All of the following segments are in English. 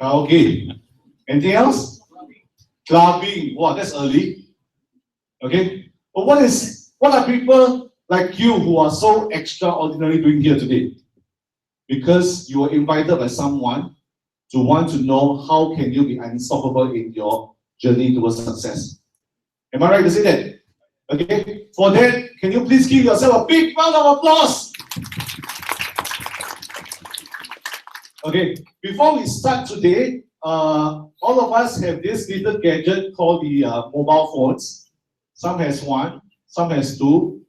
Karaoke. Anything else? Clubbing. Wow, that's early. Okay. But what are people like you who are so extraordinary doing here today? Because you were invited by someone to want to know how can you be unstoppable in your journey towards success. Am I right to say that? Okay. For that, can you please give yourself a big round of applause? Okay. Before we start today, all of us have this little gadget called the mobile phones. Some has one, some has two,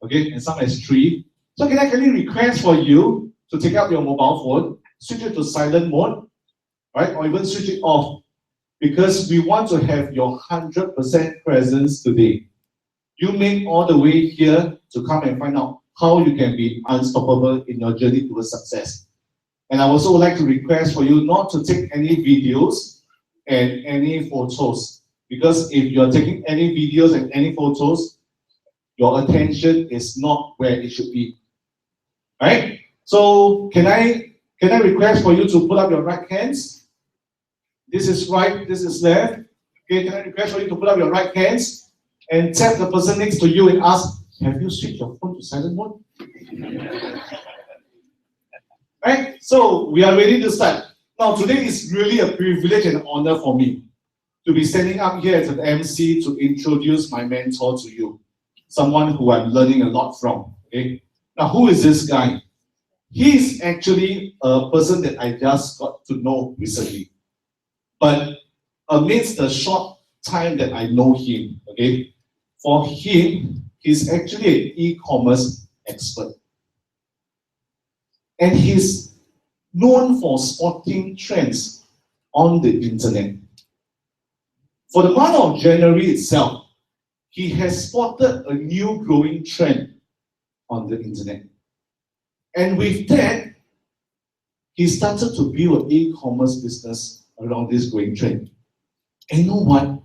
okay, and some has three. So can I kindly request for you to take out your mobile phone, switch it to silent mode, right, or even switch it off, because we want to have your 100% presence today. You made all the way here to come and find out how you can be unstoppable in your journey towards success. And I also would like to request for you not to take any videos and any photos. Because if you're taking any videos and any photos, your attention is not where it should be. Right? So can I request for you to put up your right hands? This is right, this is left. Okay, can I request for you to put up your right hands and tap the person next to you and ask, have you switched your phone to silent mode? Right? So we are ready to start. Now today is really a privilege and honor for me to be standing up here as an MC to introduce my mentor to you. Someone who I'm learning a lot from. Okay? Now who is this guy? He's actually a person that I just got to know recently. But amidst the short time that I know him, okay, for him, he's actually an e-commerce expert. And he's known for spotting trends on the internet. For the month of January itself, he has spotted a new growing trend on the internet. And with that, he started to build an e-commerce business around this growing trend. And you know what?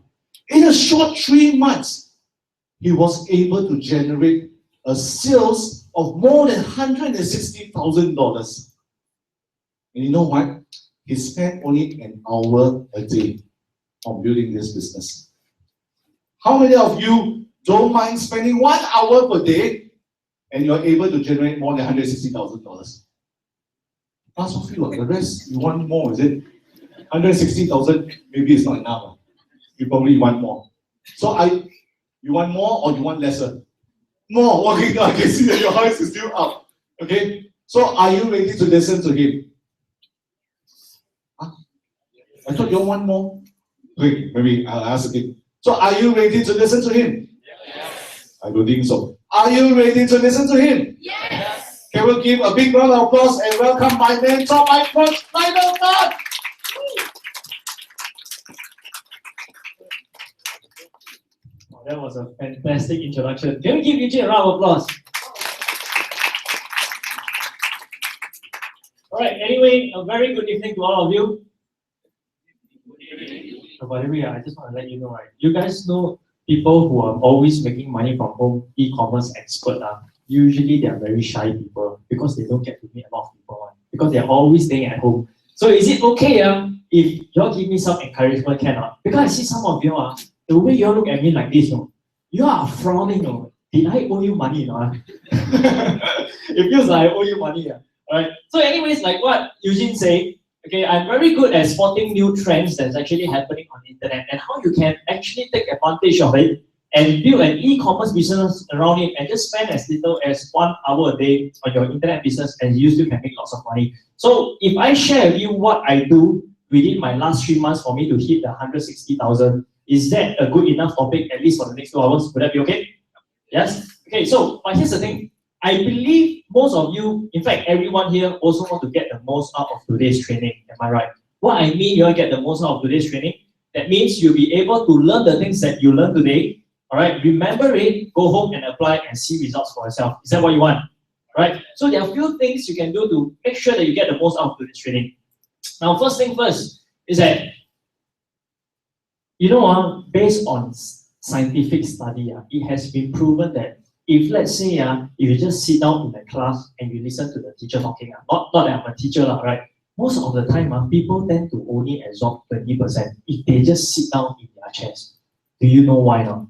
In a short 3 months, he was able to generate a sales of more than $160,000. And you know what? He spent only an hour a day on building this business. How many of you don't mind spending 1 hour per day and you're able to generate more than $160,000? Plus of you, the rest you want more, is it? 160,000 maybe it's not enough. You probably want more. So you want more or you want lesser? More. Okay, I can see that your voice is still up. Okay? So are you ready to listen to him? Huh? I thought you want more. Wait, maybe I'll ask again. So are you ready to listen to him? Yes. I don't think so. Are you ready to listen to him? Yes. Can we give a big round of applause and welcome my mentor, my coach, Lionel Tan. That was a fantastic introduction. Can we give Eugene a round of applause? Alright, anyway, a very good evening to all of you. By the way, I just want to let you know, right? You guys know people who are always making money from home, e-commerce expert, usually they are very shy people because they don't get to meet a lot of people, because they are always staying at home. So is it okay if you all give me some encouragement, cannot? Because I see some of you, the way you all look at me like this, you are frowning. Did I owe you money? It feels like I owe you money. Alright. So anyways, like what Eugene said, okay, I'm very good at spotting new trends that's actually happening on the internet and how you can actually take advantage of it and build an e-commerce business around it and just spend as little as 1 hour a day on your internet business and you still can make lots of money. So if I share with you what I do within my last 3 months for me to hit the 160,000, is that a good enough topic at least for the next 2 hours? Would that be okay? Yes? Okay, so but here's the thing. I believe most of you, in fact everyone here, also want to get the most out of today's training. Am I right? What I mean you'll get the most out of today's training, that means you'll be able to learn the things that you learned today. Alright, remember it, go home and apply and see results for yourself. Is that what you want? Right? So there are a few things you can do to make sure that you get the most out of today's training. Now, first thing first is that, based on scientific study, it has been proven that if let's say if you just sit down in the class and you listen to the teacher talking, not that I'm a teacher, right? most of the time, people tend to only absorb 20% if they just sit down in their chairs. Do you know why not?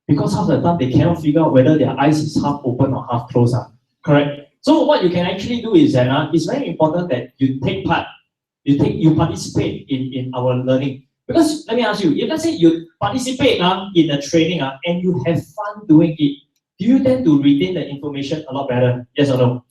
Because half the time they cannot figure out whether their eyes is half open or half closed. Correct? So what you can actually do is that it's very important that you take part, you participate in our learning. Because let me ask you, if let's say you participate in the training and you have fun doing it, do you tend to retain the information a lot better? Yes or no?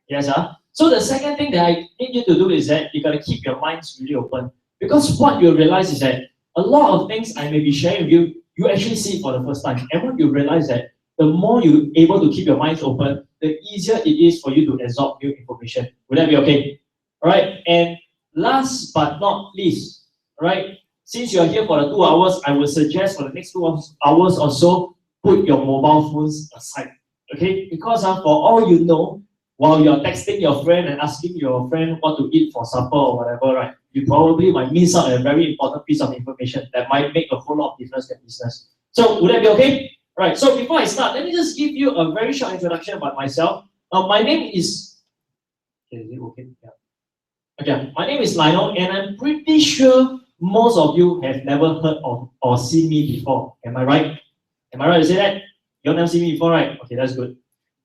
Yes, So the second thing that I need you to do is that you gotta keep your minds really open. Because what you realize is that a lot of things I may be sharing with you, you actually see it for the first time. And what you realize that the more you're able to keep your minds open, the easier it is for you to absorb new information. Would that be okay? All right. And last but not least, all right, since you're here for the 2 hours, I would suggest for the next 2 hours or so, put your mobile phones aside. Okay? Because for all you know, while you're texting your friend and asking your friend what to eat for supper or whatever, right, you probably might miss out a very important piece of information that might make a whole lot of difference in business. So would that be okay? All right, so before I start, let me just give you a very short introduction about myself. My name is, is it okay? Yeah. Okay, my name is Lionel, and I'm pretty sure most of you have never heard of or seen me before. Am I right? Am I right to say that? You never seen me before, right? Okay, that's good.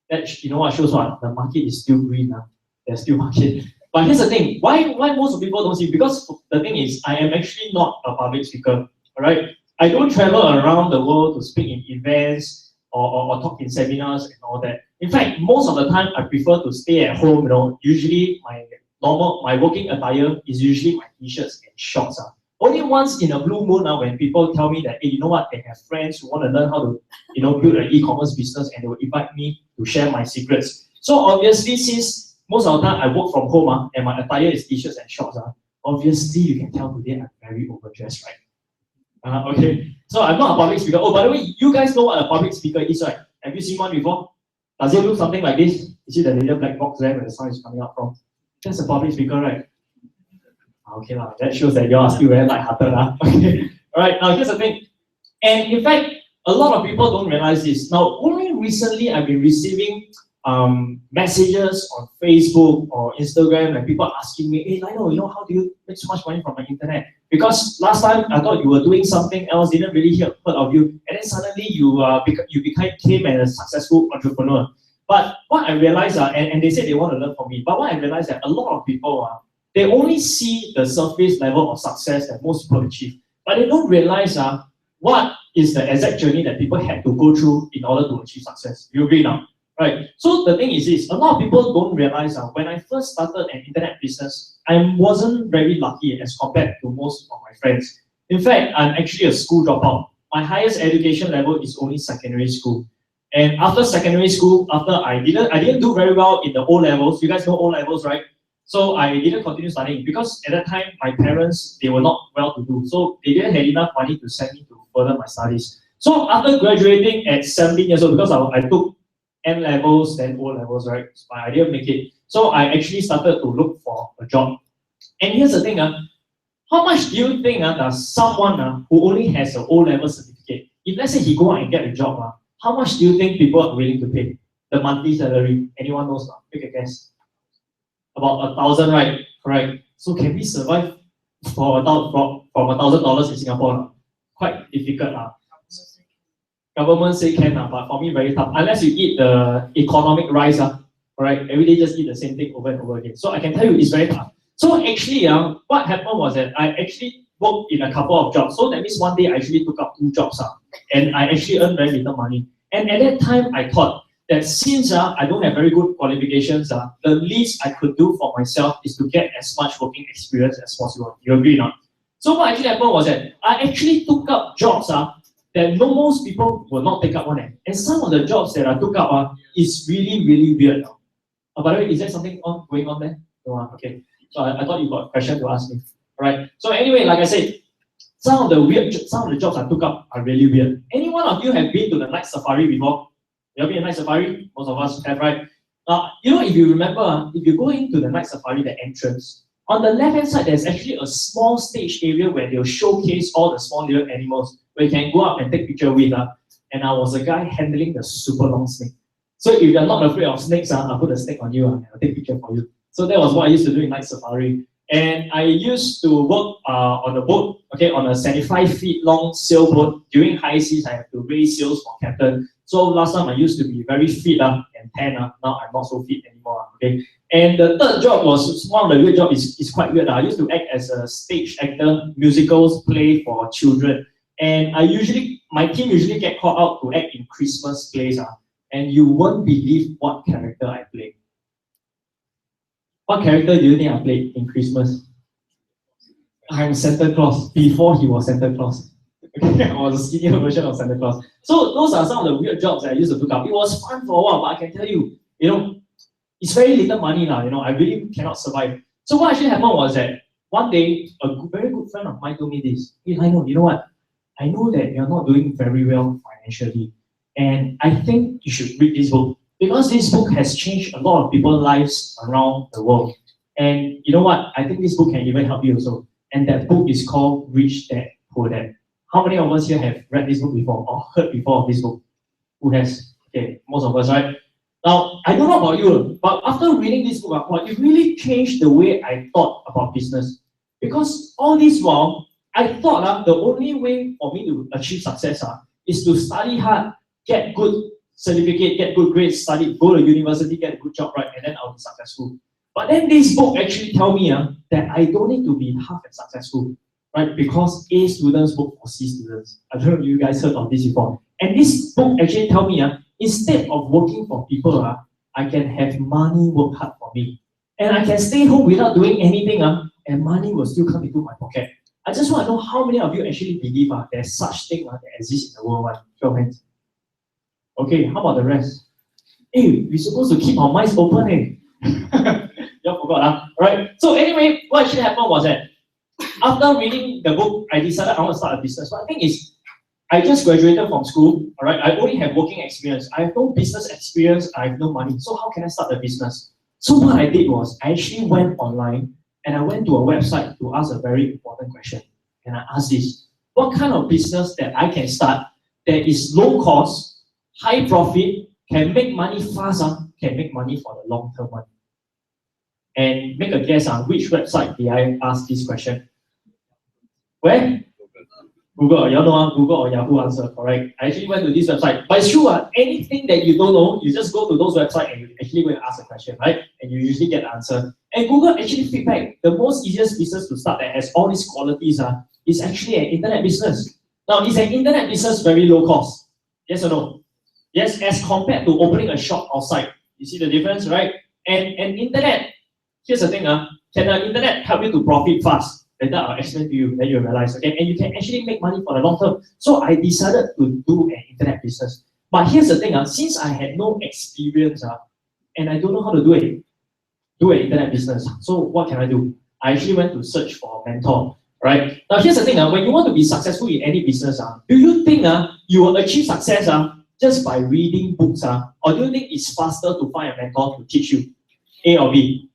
That, you know what shows what? The market is still green now. There's still market. But here's the thing, why most people don't see? Because the thing is, I am actually not a public speaker, all right? I don't travel around the world to speak in events or talk in seminars and all that. In fact, most of the time, I prefer to stay at home, usually my working attire is usually my t-shirts and shorts. Only once in a blue moon when people tell me that, hey, you know what, they have friends who want to learn how to build an e-commerce business and they will invite me to share my secrets. So obviously, since most of the time I work from home and my attire is t-shirts and shorts, obviously you can tell today I'm very overdressed, right? Okay, so I'm not a public speaker. Oh, by the way, you guys know what a public speaker is, right? Have you seen one before? Does it look something like this? You see the little black box there where the sound is coming out from? That's a public speaker, right? Okay, that shows that you are still very light-hearted. Okay, all right, now here's the thing. And in fact, a lot of people don't realize this. Now, only recently I've been receiving messages on Facebook or Instagram and people asking me, hey, Lionel, how do you make so much money from the internet? Because last time I thought you were doing something else, didn't really heard of you, and then suddenly you became a successful entrepreneur. But what I realized, and they said they want to learn from me, but what I realized that a lot of people, they only see the surface level of success that most people achieve, but they don't realize what is the exact journey that people had to go through in order to achieve success. You agree now? Right. So the thing is this, a lot of people don't realize when I first started an internet business, I wasn't very lucky as compared to most of my friends. In fact, I'm actually a school dropout. My highest education level is only secondary school. And after secondary school, I didn't do very well in the O levels. You guys know O levels, right? So I didn't continue studying because at that time my parents, they were not well to do. So they didn't have enough money to send me to further my studies. So after graduating at 17 years old, because I took N levels, then O levels, right? But I didn't make it. So I actually started to look for a job. And here's the thing, how much do you think does someone who only has an O level certificate, if let's say he go out and get a job, how much do you think people are willing to pay? The monthly salary, anyone knows? Take a guess. About 1,000, right? Correct. So can we survive from $1,000 in Singapore? Quite difficult. Government say can, but for me very tough. Unless you eat the economic rice, right? Every day just eat the same thing over and over again. So I can tell you it's very tough. So actually, what happened was that I actually worked in a couple of jobs. So that means one day I actually took up 2 jobs, and I actually earned very little money. And at that time, I thought that since I don't have very good qualifications, the least I could do for myself is to get as much working experience as possible. You agree now? So what actually happened was that I actually took up jobs that most people will not take up one. And some of the jobs that I took up is really, really weird. By the way, is there something going on there? No, okay. So I thought you got a question to ask me. All right. So anyway, like I said, some of the jobs I took up are really weird. Any one of you have been to the night safari before? You have been to night safari? Most of us have, right? If you remember, if you go into the night safari, the entrance, on the left-hand side, there's actually a small stage area where they'll showcase all the small little animals where you can go up and take picture with. And I was a guy handling the super long snake. So if you're not afraid of snakes, I'll put a snake on you and I'll take picture for you. So that was what I used to do in night safari. And I used to work on a boat, okay, on a 75 feet long sailboat. During high seas, I have to raise sails for captain. So last time I used to be very fit and tan. Now I'm not so fit anymore. Okay. And the third job was one of the weird jobs. Is quite weird. I used to act as a stage actor, musicals, play for children. And my team usually get called out to act in Christmas plays. And you won't believe what character I played. What character do you think I played in Christmas? I'm Santa Claus before he was Santa Claus. I was a senior version of Santa Claus. So those are some of the weird jobs that I used to look up. It was fun for a while, but I can tell you, it's very little money now. I really cannot survive. So what actually happened was that one day, a very good friend of mine told me this. Hey, Lionel, you know what? I know that you're not doing very well financially, and I think you should read this book. Because this book has changed a lot of people's lives around the world. And you know what? I think this book can even help you also. And that book is called Rich Dad, Poor Dad. How many of us here have read this book before or heard before of this book? Who has? Okay, most of us, right? Now, I don't know about you, but after reading this book, it really changed the way I thought about business. Because all this while, I thought the only way for me to achieve success is to study hard, get good certificate, get good grades, study, go to university, get a good job, right, and then I'll be successful. But then this book actually tell me that I don't need to be half as successful, right? Because A students work for C students. I don't know if you guys heard of this before. And this book actually tell me instead of working for people, I can have money work hard for me. And I can stay home without doing anything, and money will still come into my pocket. I just want to know how many of you actually believe there's such thing that exists in the world. Show your hands. Okay, how about the rest? Hey, we're supposed to keep our minds open, hey. You forgot, right? So anyway, what actually happened was that after reading the book, I decided I want to start a business. But the thing is, I just graduated from school, all right? I only have working experience. I have no business experience. I have no money. So how can I start a business? So what I did was I actually went online and I went to a website to ask a very important question. And I asked this: what kind of business that I can start that is low cost, high profit, can make money fast, can make money for the long term one? And make a guess which website did I ask this question? Where? Google. You know Google or Yahoo answer, correct? I actually went to this website. But it's true, anything that you don't know, you just go to those websites and you actually go and ask a question, right? And you usually get the answer. And Google actually feedback the most easiest business to start that has all these qualities is actually an internet business. Now, is an internet business very low cost? Yes or no? Yes, as compared to opening a shop outside. You see the difference, right? And internet, here's the thing, can the internet help you to profit fast? Later I'll explain to you, then you'll realize, okay? And you can actually make money for the long term. So I decided to do an internet business. But here's the thing, since I had no experience, and I don't know how to do an internet business, so what can I do? I actually went to search for a mentor, right? Now here's the thing, when you want to be successful in any business, do you think you will achieve success just by reading books, or do you think it's faster to find a mentor to teach you? A or B?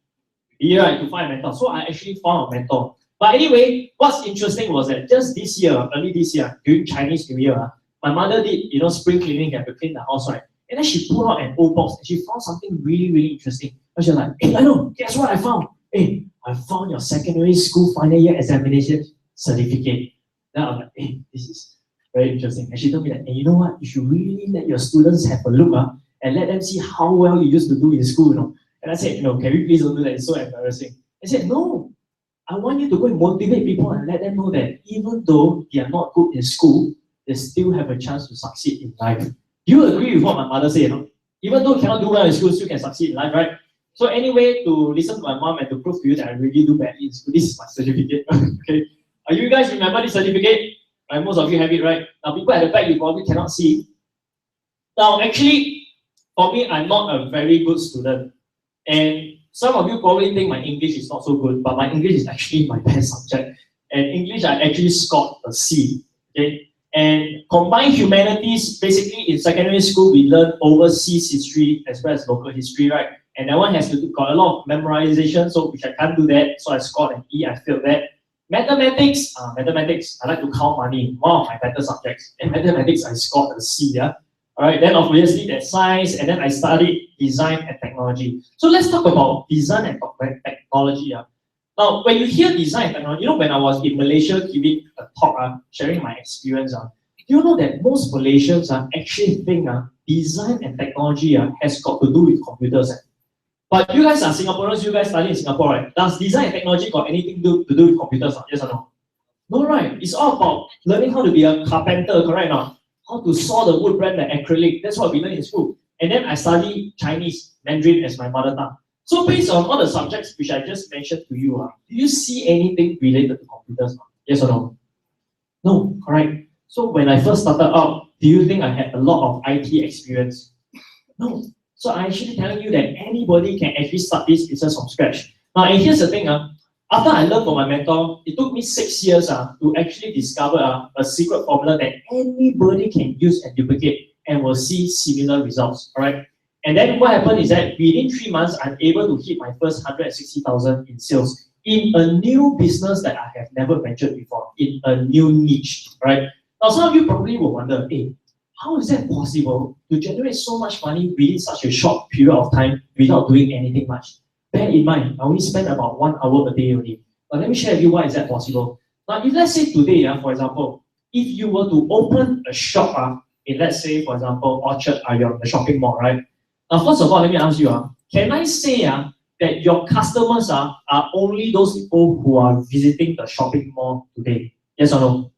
B, right, to find a mentor. So I actually found a mentor. But anyway, what's interesting was that just this year, early this year, during Chinese New Year, my mother did, spring cleaning, have to clean the house, right? And then she pulled out an old box and she found something really, really interesting. And she was like, hey, I know, guess what I found? Hey, I found your secondary school final year examination certificate. Then I was like, hey, this is very interesting. And she told me that, and you know what? You should really let your students have a look and let them see how well you used to do in school, And I said, can we please don't do that? It's so embarrassing. I said, no. I want you to go and motivate people and let them know that even though they are not good in school, they still have a chance to succeed in life. Do you agree with what my mother said? Even though you cannot do well in school, still can succeed in life, right? So anyway, to listen to my mom and to prove to you that I really do badly in school, this is my certificate. Okay. You guys remember this certificate? Right? Most of you have it, right? Now people at the back, you probably cannot see. Now actually, for me, I'm not a very good student. And some of you probably think my English is not so good, but my English is actually my best subject. And English, I actually scored a C. Okay? And combined humanities, basically in secondary school, we learn overseas history as well as local history, right? And that one has got a lot of memorization, so which I can't do that. So I scored an E, I failed that. Mathematics, I like to count money, one of my better subjects. And mathematics, I scored a C, yeah? All right, then obviously there's science, and then I studied design and technology. So let's talk about design and technology. Now, when you hear design and technology, when I was in Malaysia giving a talk, sharing my experience, do you know that most Malaysians actually think design and technology has got to do with computers? But you guys are Singaporeans, you guys study in Singapore, right? Does design and technology got anything to do with computers? Yes or no? No, right? It's all about learning how to be a carpenter, correct? Now, how to saw the wood, brand the acrylic. That's what we learn in school. And then I study Chinese, Mandarin as my mother tongue. So based on all the subjects which I just mentioned to you, do you see anything related to computers? Yes or no? No, correct. So when I first started out, do you think I had a lot of IT experience? No. So I'm actually telling you that anybody can actually start this business from scratch. Now, and here's the thing, after I learned from my mentor, it took me 6 years to actually discover a secret formula that anybody can use and duplicate and will see similar results. All right. And then what happened is that within 3 months, I'm able to hit my first 160,000 in sales in a new business that I have never ventured before, in a new niche. Right. Now, some of you probably will wonder, hey, how is that possible to generate so much money within such a short period of time without doing anything much? Bear in mind, I only spend about 1 hour a day only. But let me share with you why is that possible. Now, if let's say today, for example, if you were to open a shop in, let's say, for example, Orchard Ion, the shopping mall, right? Now, first of all, let me ask you, can I say that your customers are only those people who are visiting the shopping mall today? Yes or no?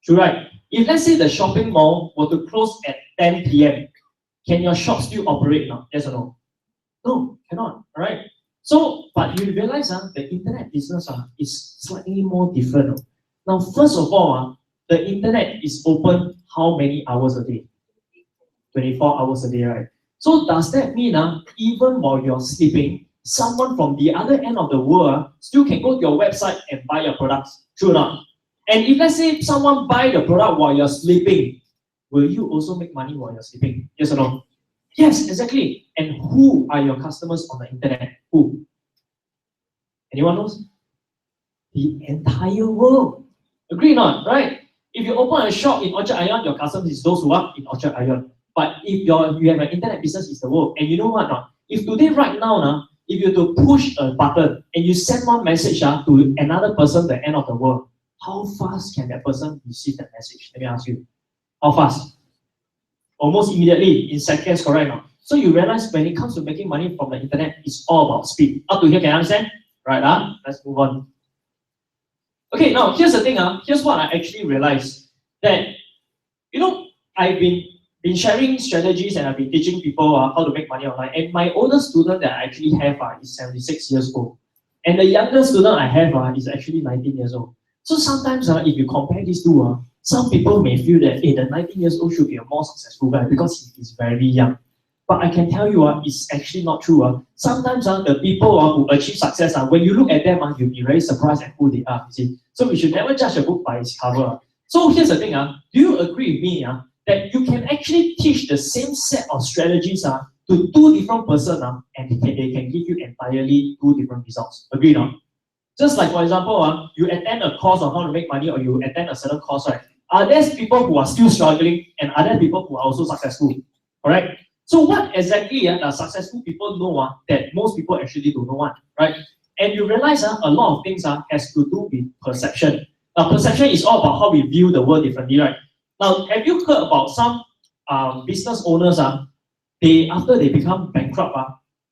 True, right? If let's say the shopping mall were to close at 10 p.m., can your shop still operate now? Yes or no? No, cannot. All right. So, but you realize the internet business is slightly more different. Now, first of all, the internet is open how many hours a day? 24 hours a day, right? So does that mean even while you're sleeping, someone from the other end of the world still can go to your website and buy your products? True or not? And if let's say someone buy the product while you're sleeping, will you also make money while you're sleeping? Yes or no? Yes, exactly. And who are your customers on the internet? Who? Anyone knows? The entire world. Agree or not? Right? If you open a shop in Orchard Ion, your customers is those who are in Orchard Ion. But if you have an internet business, it's the world. And you know what? If today, right now, if you to push a button and you send one message to another person at the end of the world, how fast can that person receive that message? Let me ask you. How fast? Almost immediately, in seconds, correct now. So you realize when it comes to making money from the internet, it's all about speed. Up to here, can you understand? Right, let's move on. Okay, now here's the thing, here's what I actually realized. That, I've been sharing strategies and I've been teaching people how to make money online. And my oldest student that I actually have is 76 years old. And the youngest student I have is actually 19 years old. So sometimes if you compare these two, some people may feel that the 19 years old should be a more successful guy because he is very young. But I can tell you, it's actually not true. Sometimes the people who achieve success, when you look at them, you'll be very surprised at who they are. You see? So we should never judge a book by its cover. So here's the thing, do you agree with me that you can actually teach the same set of strategies to two different persons and they can give you entirely two different results? Agree or not? Just like, for example, you attend a course on how to make money or you attend a certain course, right? Are there people who are still struggling and are there people who are also successful? Correct? So what exactly the successful people know that most people actually don't know one, right? And you realize a lot of things has to do with perception. Now, perception is all about how we view the world differently, right? Now, have you heard about some business owners, after they become bankrupt,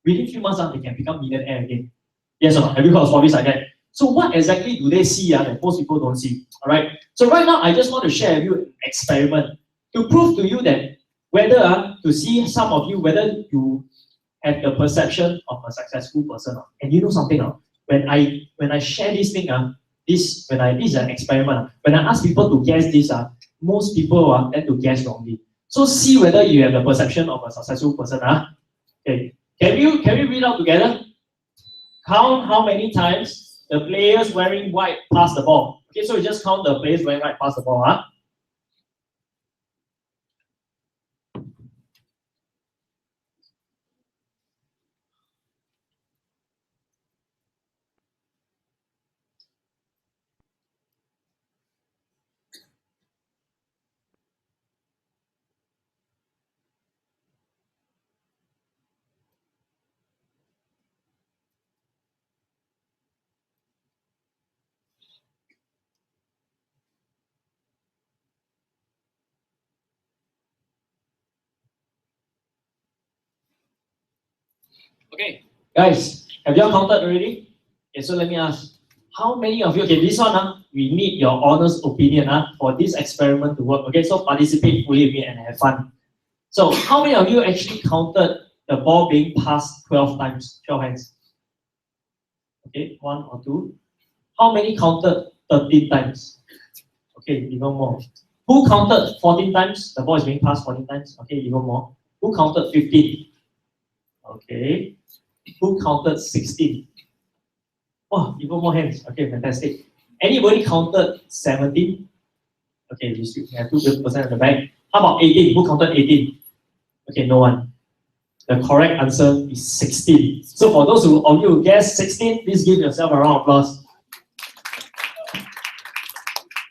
within 3 months, they can become millionaire again? Yes or no? Have you heard of stories like that? So what exactly do they see that most people don't see? All right. So right now, I just want to share with you an experiment to prove to you that whether to see some of you whether you have the perception of a successful person. And you know something, when I share this thing, this is an experiment. When I ask people to guess this, most people tend to guess wrongly. So see whether you have the perception of a successful person. Okay. Can we read out together? Count how many times the players wearing white pass the ball. Okay, so you just count the players wearing white pass the ball. Okay, guys, have you all counted already? Okay, so let me ask, how many of you, okay, this one, we need your honest opinion for this experiment to work. Okay, so participate fully with me and have fun. So, how many of you actually counted the ball being passed 12 times? Show of hands. Okay, one or two. How many counted 13 times? Okay, even more. Who counted 14 times? The ball is being passed 14 times. Okay, even more. Who counted 15? Okay. Who counted 16? Oh, even more hands. Okay, fantastic. Anybody counted 17? Okay, we still have 2% at the back. How about 18? Who counted 18? Okay, no one. The correct answer is 16. So for those of you who guessed 16, please give yourself a round of applause.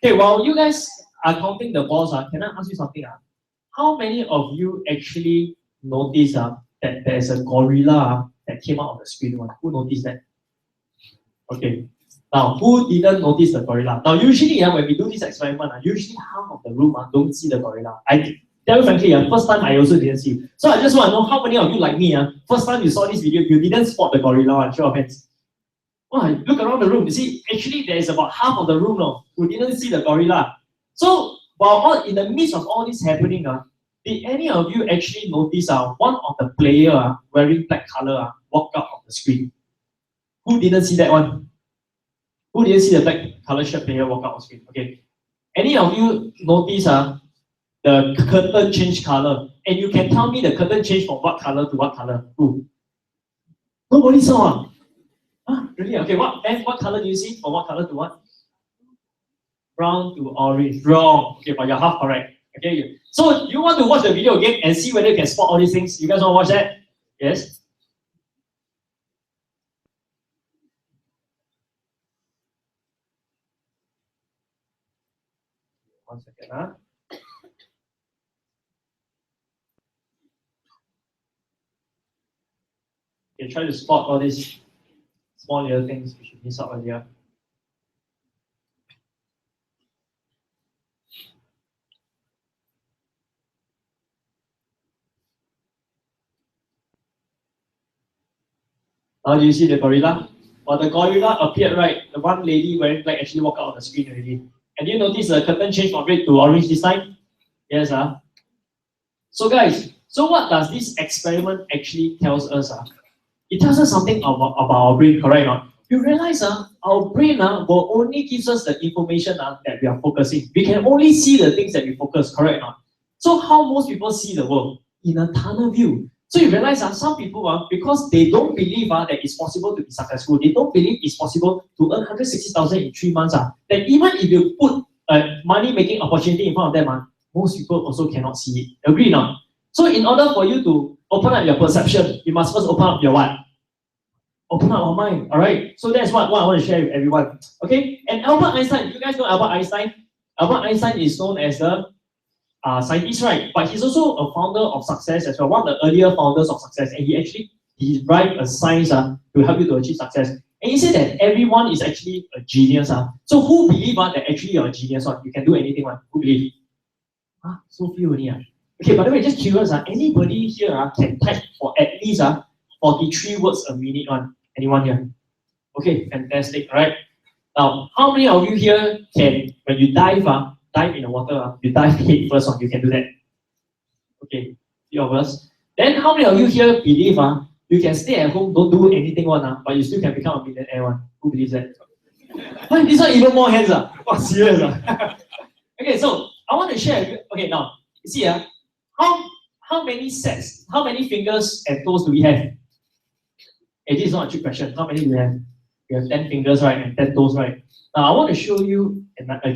Okay, while you guys are counting the balls, can I ask you something? How many of you actually notice that there's a gorilla that came out of the screen? Who noticed that? Okay. Now, who didn't notice the gorilla? Now, usually when we do this experiment, usually half of the room don't see the gorilla. I tell you frankly, first time I also didn't see. So I just want to know how many of you like me, first time you saw this video, you didn't spot the gorilla. Show of hands. Oh, look around the room. You see, actually there is about half of the room who didn't see the gorilla. So while in the midst of all this happening, did any of you actually notice one of the player wearing black color walk out of the screen? Who didn't see that one? Who didn't see the black color shirt player walk out of the screen? Okay. Any of you notice the curtain change color? And you can tell me the curtain changed from what color to what color? Who? Nobody saw. Really? Okay, what color do you see? From what color to what? Brown to orange. Wrong. Okay, but you're half correct. Okay. So you want to watch the video again and see whether you can spot all these things? You guys want to watch that? Yes? One second. Okay, try to spot all these small little things we should miss out earlier. Now do you see the gorilla? Well, the gorilla appeared, right? The one lady wearing black actually walked out on the screen already. And you notice the curtain changed from red to orange this time? Yes, So guys, so what does this experiment actually tells us? It tells us something about our brain, correct or not? You realize our brain will only gives us the information that we are focusing. We can only see the things that we focus, correct or not? So how most people see the world? In a tunnel view. So you realize some people, because they don't believe that it's possible to be successful, they don't believe it's possible to earn 160,000 in 3 months, that even if you put a money-making opportunity in front of them, most people also cannot see it. Agree or not? So in order for you to open up your perception, you must first open up your what? Open up our mind, all right? So that's what I want to share with everyone, okay? And Albert Einstein, you guys know Albert Einstein? Albert Einstein is known as the scientist, right? But he's also a founder of success as well, one of the earlier founders of success. And he actually derived a science to help you to achieve success. And he said that everyone is actually a genius. So who believe that actually you're a genius? You can do anything. Who believe? So few only. Okay, by the way, just curious, anybody here can type for at least 43 words a minute? Anyone here? Okay, fantastic. All right. Now, how many of you here can, when you dive in the water, you dive head first, you can do that? Okay, few of us. Then how many of you here believe you can stay at home, don't do anything but you still can become a millionaire? Who believes that? This one even more hands. Oh, serious. Okay, so I want to share. Okay, now you see how many sets, how many fingers and toes do we have? Hey, this is not a trick question. How many do we have? We have 10 fingers, right, and 10 toes, right? Now I want to show you a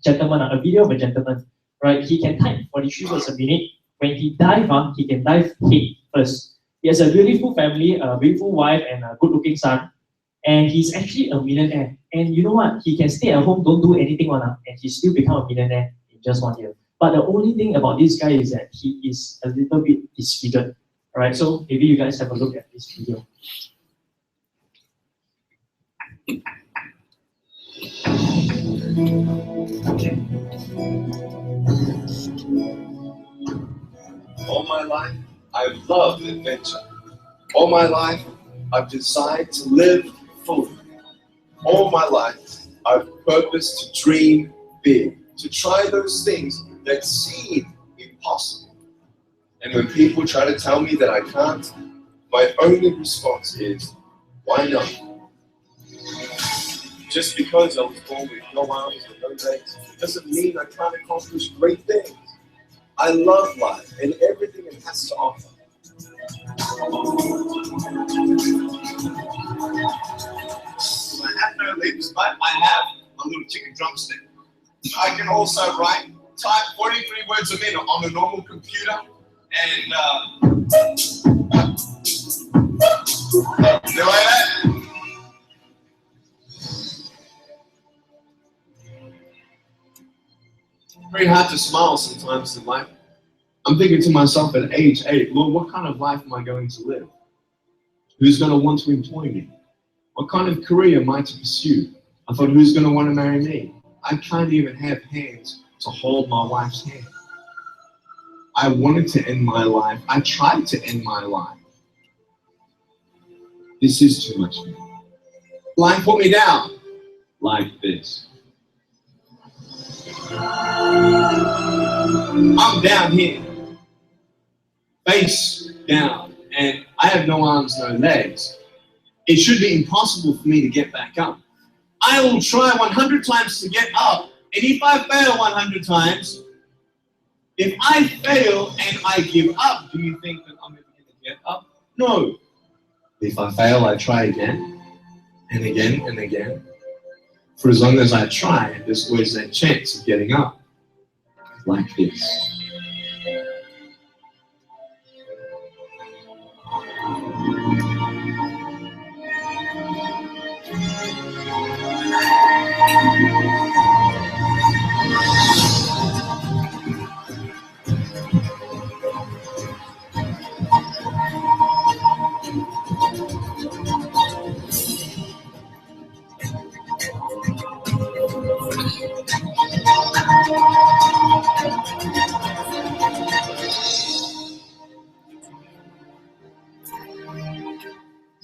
gentleman, a video of a gentleman, right? He can type 43 words a minute. When he dive, he can dive head first. He has a beautiful family, a beautiful wife, and a good-looking son. And he's actually a millionaire. And you know what? He can stay at home, don't do anything, and he still become a millionaire in just 1 year. But the only thing about this guy is that he is a little bit disfigured. All right, so maybe you guys have a look at this video. Okay. All my life, I've loved adventure. All my life, I've decided to live fully. All my life, I've purposed to dream big, to try those things that seem impossible. And when people try to tell me that I can't, my only response is, why not? Just because I was born with no arms and no legs doesn't mean I can't accomplish great things. I love life and everything it has to offer. I have no limbs, but I have a little chicken drumstick. I can also type 43 words a minute on a normal computer, and you like that? Very hard to smile sometimes in life. I'm thinking to myself at age 8, Lord, what kind of life am I going to live? Who's going to want to employ me? What kind of career am I to pursue? I thought, who's going to want to marry me? I can't even have hands to hold my wife's hand. I wanted to end my life. I tried to end my life. This is too much for me. Life put me down like this. I'm down here, face down, and I have no arms, no legs. It should be impossible for me to get back up. I will try 100 times to get up, and if I fail 100 times, if I fail and I give up, do you think that I'm ever going to get up? No. If I fail, I try again, and again, and again. For as long as I try, there's always that chance of getting up, like this.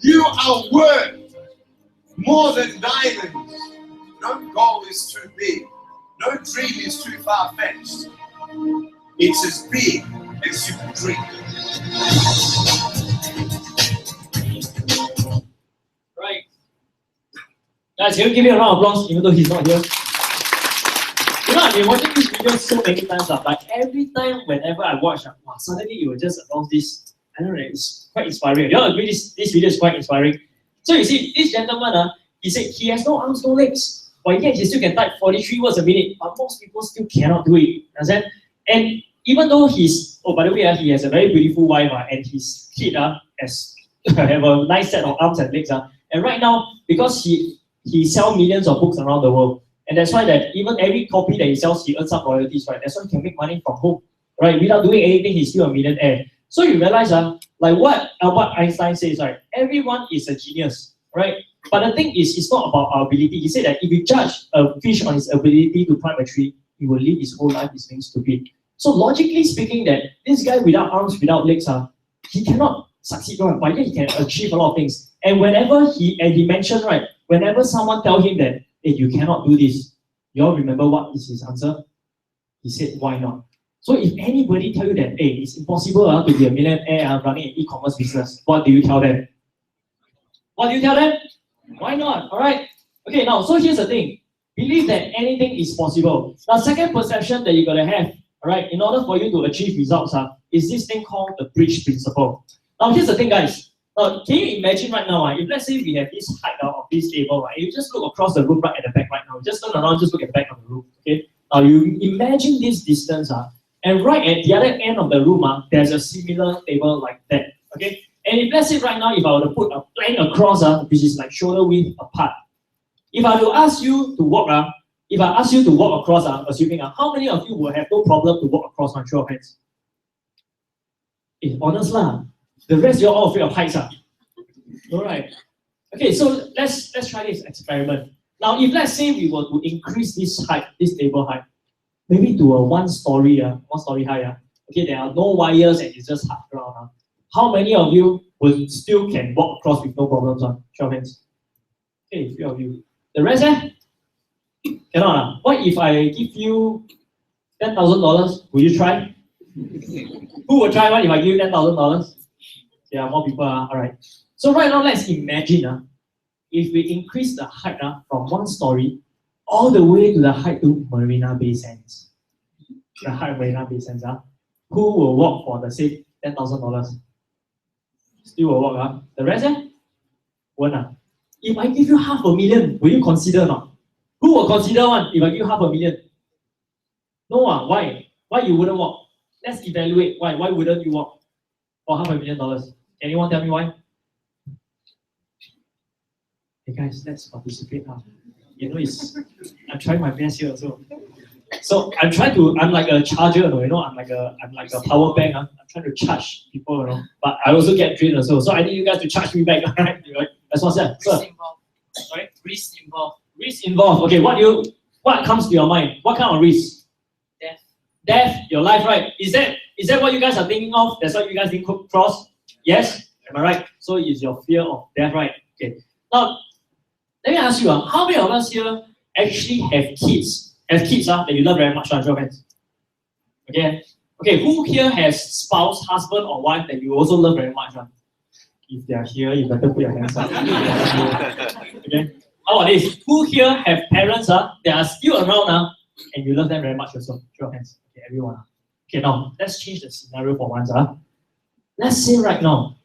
You are worth more than diamonds. No goal is too big. No dream is too far-fetched. It's as big as you can dream. Right. Guys, can you give me a round of applause even though he's not here? You know, I've been watching this video so many times, but every time, whenever I watch, suddenly it will just announce this. I don't know, it's quite inspiring. You all agree this video is quite inspiring? So you see, this gentleman, he said he has no arms, no legs, but yet he still can type 43 words a minute, but most people still cannot do it. Understand? And even though by the way, he has a very beautiful wife, and his kid has have a nice set of arms and legs. And right now, because he sells millions of books around the world, and that's why that even every copy that he sells, he earns some royalties, right? That's why he can make money from home, right? Without doing anything, he's still a millionaire. So you realize, like what Albert Einstein says, right? Everyone is a genius, right? But the thing is, it's not about our ability. He said that if you judge a fish on his ability to climb a tree, he will live his whole life being stupid. So logically speaking, that this guy without arms, without legs, he cannot succeed, right? But yet he can achieve a lot of things. And whenever he mentioned, right, whenever someone tell him that, hey, you cannot do this, you all remember what is his answer? He said, why not? So if anybody tell you that, hey, it's impossible to be a millionaire running an e-commerce business, what do you tell them? What do you tell them? Why not? All right. Okay, now, so here's the thing. Believe that anything is possible. Now, second perception that you got to have, all right, in order for you to achieve results, is this thing called the bridge principle. Now, here's the thing, guys. Now, can you imagine right now, if let's say we have this height of this table, right, you just look across the room right at the back right now. Just turn around, just look at the back of the room, okay? Now, you imagine this distance, and right at the other end of the room, there's a similar table like that, okay? And if let's say right now, if I were to put a plank across, which is like shoulder width apart, if I were to ask you to walk, across, assuming, how many of you will have no problem to walk across on show of hands? It's honest lah. The rest you're all afraid of heights. All right. Okay, so let's try this experiment. Now, if let's say we were to increase this height, this table height, maybe to a one story high. Okay, there are no wires and it's just hard ground. How many of you will still can walk across with no problems? Show of hands. Okay, few of you. The rest, cannot. What if I give you $10,000? Will you try? Who will try? What if I give you $10,000? There are more people. All right. So right now, let's imagine if we increase the height from 1 story all the way to the height to Marina Bay Sands. The height of Marina Bay Sands. Who will walk for the same $10,000? Still will walk. The rest, won't. If I give you $500,000, will you consider or not? Who will consider one if I give you $500,000? No, why? Why you wouldn't walk? Let's evaluate why. Why wouldn't you walk for $500,000? Anyone tell me why? Hey guys, let's participate now. You know, I'm trying my best here also. So I'm like a charger, you know, I'm like a power bank. I'm trying to charge people, you know, but I also get drained also. So I need you guys to charge me back, right? That's what's that. Risk involved. Sorry? Risk involved. Risk involved. Okay, what comes to your mind? What kind of risk? Death. Death, your life, right? Is that what you guys are thinking of? That's what you guys think cross? Yes? Am I right? So it's your fear of death, right? Okay. Now, let me ask you, how many of us here actually have kids? That you love very much, show of hands. Okay. Okay, who here has spouse, husband, or wife that you also love very much? If they are here, you better put your hands up. Okay. How about this? Who here have parents that are still around and you love them very much also? Show of hands. Okay, everyone. Okay, now let's change the scenario for once. Let's say right now,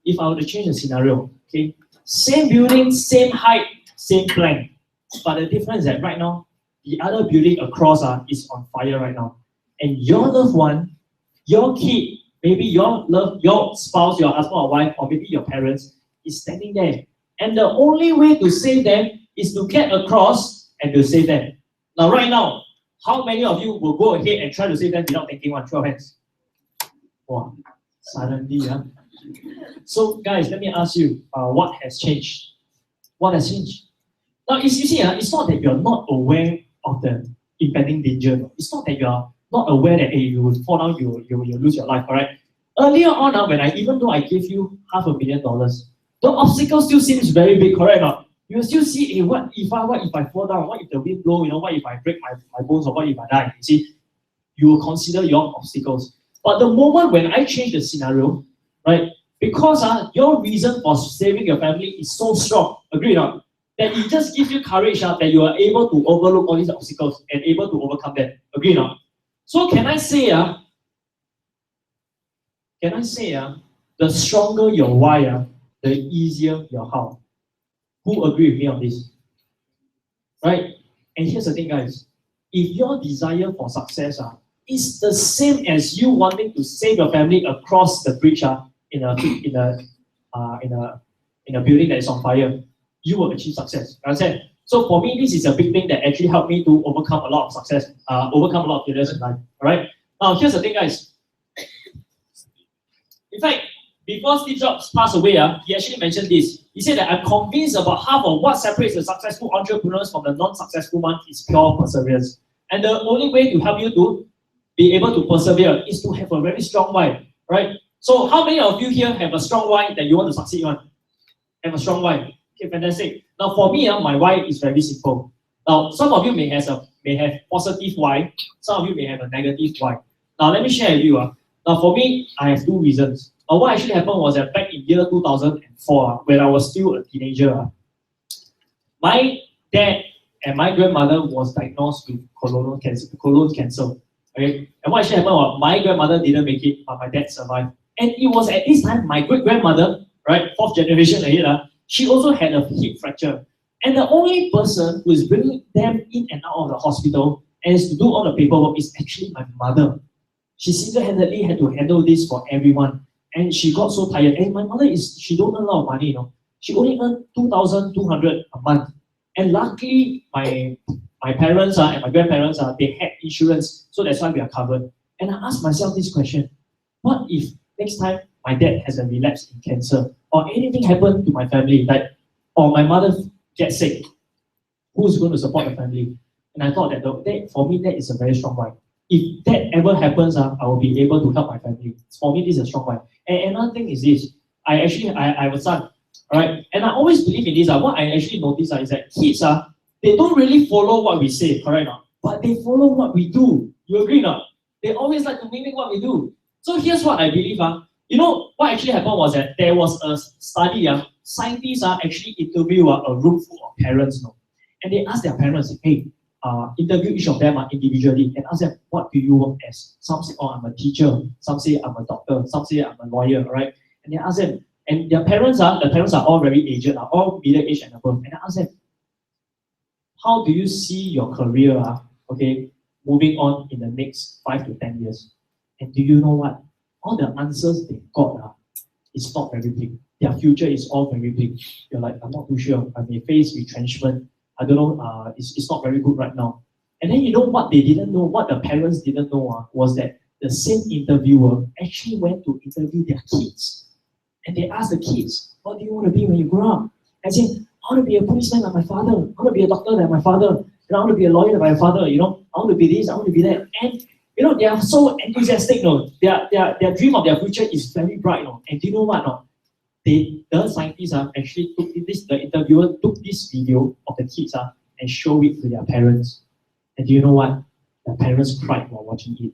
if I were to change the scenario, okay, same building, same height, same plan, but the difference is that right now, the other building across is on fire right now. And your loved one, your kid, maybe your spouse, your husband or wife, or maybe your parents is standing there. And the only way to save them is to get across and to save them. Now, right now, how many of you will go ahead and try to save them without thinking one? Show of hands. Wow, suddenly, So, guys, let me ask you, what has changed? What has changed? Now, you see, it's not that you're not aware of the impending danger. It's not that you're not aware that you will fall down, you lose your life, all right? Earlier on, even though I gave you $500,000, the obstacle still seems very big, correct or not? You will still see, hey, what if I fall down? What if the wind blows? What if I break my bones, or what if I die? You see, you will consider your obstacles. But the moment when I change the scenario, right? Because your reason for saving your family is so strong, agree or not? That it just gives you courage that you are able to overlook all these obstacles and able to overcome them. Agree or not? So can I say the stronger your why, the easier your how? Who agree with me on this? Right? And here's the thing, guys. If your desire for success is the same as you wanting to save your family across the bridge in a building that is on fire, you will achieve success. Understand? So for me, this is a big thing that actually helped me to overcome a lot of success, overcome a lot of failures in life. All right. Now here's the thing, guys. In fact, before Steve Jobs passed away, he actually mentioned this. He said that I'm convinced about half of what separates the successful entrepreneurs from the non-successful one is pure perseverance. And the only way to help you to be able to persevere is to have a very strong why, right? So how many of you here have a strong why that you want to succeed on? Have a strong why. Okay, fantastic. Now for me, my why is very simple. Now some of you may have positive why, some of you may have a negative why. Now let me share with you. Now for me, I have 2 reasons. What actually happened was that back in year 2004, when I was still a teenager, my dad and my grandmother was diagnosed with colon cancer. Okay? And what actually happened was my grandmother didn't make it, but my dad survived. And it was at this time my great-grandmother, right, 4th generation ahead, she also had a hip fracture. And the only person who is bringing them in and out of the hospital and is to do all the paperwork is actually my mother. She single-handedly had to handle this for everyone. And she got so tired. And my mother she don't earn a lot of money, She only earned $2,200 a month. And luckily, my parents and my grandparents they had insurance, so that's why we are covered. And I asked myself this question: what if next time my dad has a relapse in cancer, or anything happened to my family, or my mother gets sick? Who's going to support the family? And I thought that for me that is a very strong why. If that ever happens, I will be able to help my family. For me, this is a strong why. And another thing is this. I have a son, alright? And I always believe in this. What I actually notice is that kids, they don't really follow what we say, correct or not? But they follow what we do. You agree or not? They always like to mimic what we do. So here's what I believe. You know, what actually happened was that there was a study. Scientists actually interview a room full of parents. And they ask their parents, hey, interview each of them individually and ask them, what do you work as? Some say, oh, I'm a teacher. Some say, I'm a doctor. Some say, I'm a lawyer, right? And they ask them, and their parents are all very aged, all middle-aged and above. And I ask them, how do you see your career, moving on in the next 5 to 10 years? And do you know what? All the answers they got, it's not very big. Their future is all very big. You're like, I'm not too sure. I may face retrenchment. I don't know. It's not very good right now. And then you know what they didn't know, what the parents didn't know was that the same interviewer actually went to interview their kids. And they asked the kids, what do you want to be when you grow up? And say, I want to be a policeman like my father. I want to be a doctor like my father. And I want to be a lawyer like my father. I want to be this, I want to be that. And they are so enthusiastic. Their dream of their future is very bright. And do you know what? The scientists actually took this, the interviewer took this video of the kids and showed it to their parents. And do you know what? The parents cried while watching it.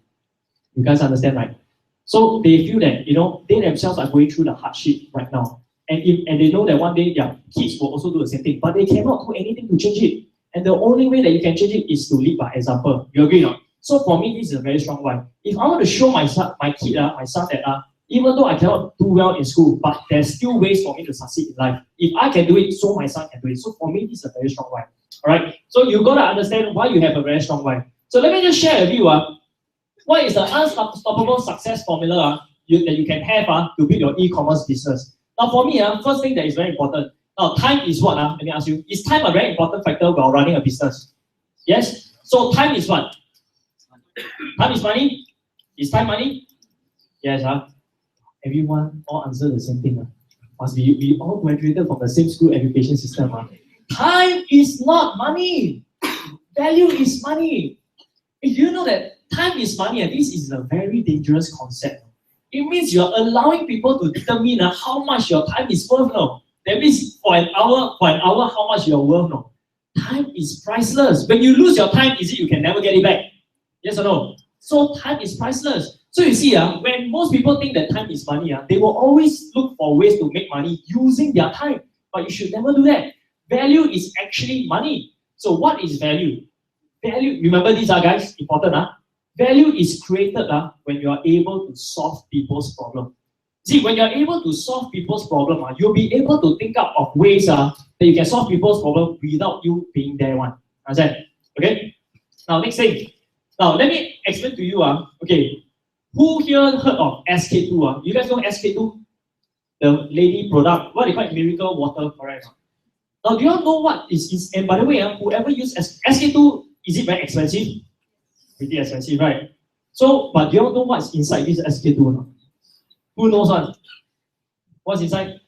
You guys understand, right? So they feel that, they themselves are going through the hardship right now. And they know that one day their kids will also do the same thing, but they cannot do anything to change it. And the only way that you can change it is to lead by example. You agree or not? So for me, this is a very strong one. If I want to show my son that even though I cannot do well in school, but there's still ways for me to succeed in life. If I can do it, so my son can do it. So for me, this is a very strong one. Alright? So you gotta understand why you have a very strong one. So let me just share with you what is the unstoppable success formula that you can have to build your e-commerce business. Now for me, first thing that is very important. Now time is what? Let me ask you. Is time a very important factor while running a business? Yes? So time is what? Time is money? Is time money? Yes, everyone all answer the same thing. Must be we all graduated from the same school education system. Time is not money. Value is money. If you know that time is money, and this is a very dangerous concept. It means you're allowing people to determine how much your time is worth. That means for an hour, how much you're worth. Time is priceless. When you lose your time, is it you can never get it back? Yes or no? So time is priceless. So you see, when most people think that time is money, they will always look for ways to make money using their time. But you should never do that. Value is actually money. So what is value? Value, remember these guys, important. Value is created when you are able to solve people's problem. See, when you're able to solve people's problem, you'll be able to think up of ways that you can solve people's problem without you being there one. Understand? Okay? Now, next thing. Now, let me explain to you. Who here heard of SK2? You guys know SK2? The lady product. What they call it? Miracle Water, correct? Now, do you all know what is and by the way, whoever uses SK2, is it very expensive? Pretty expensive, right? So, but do you all know what's inside this SK2 or not? Who knows one? What's inside?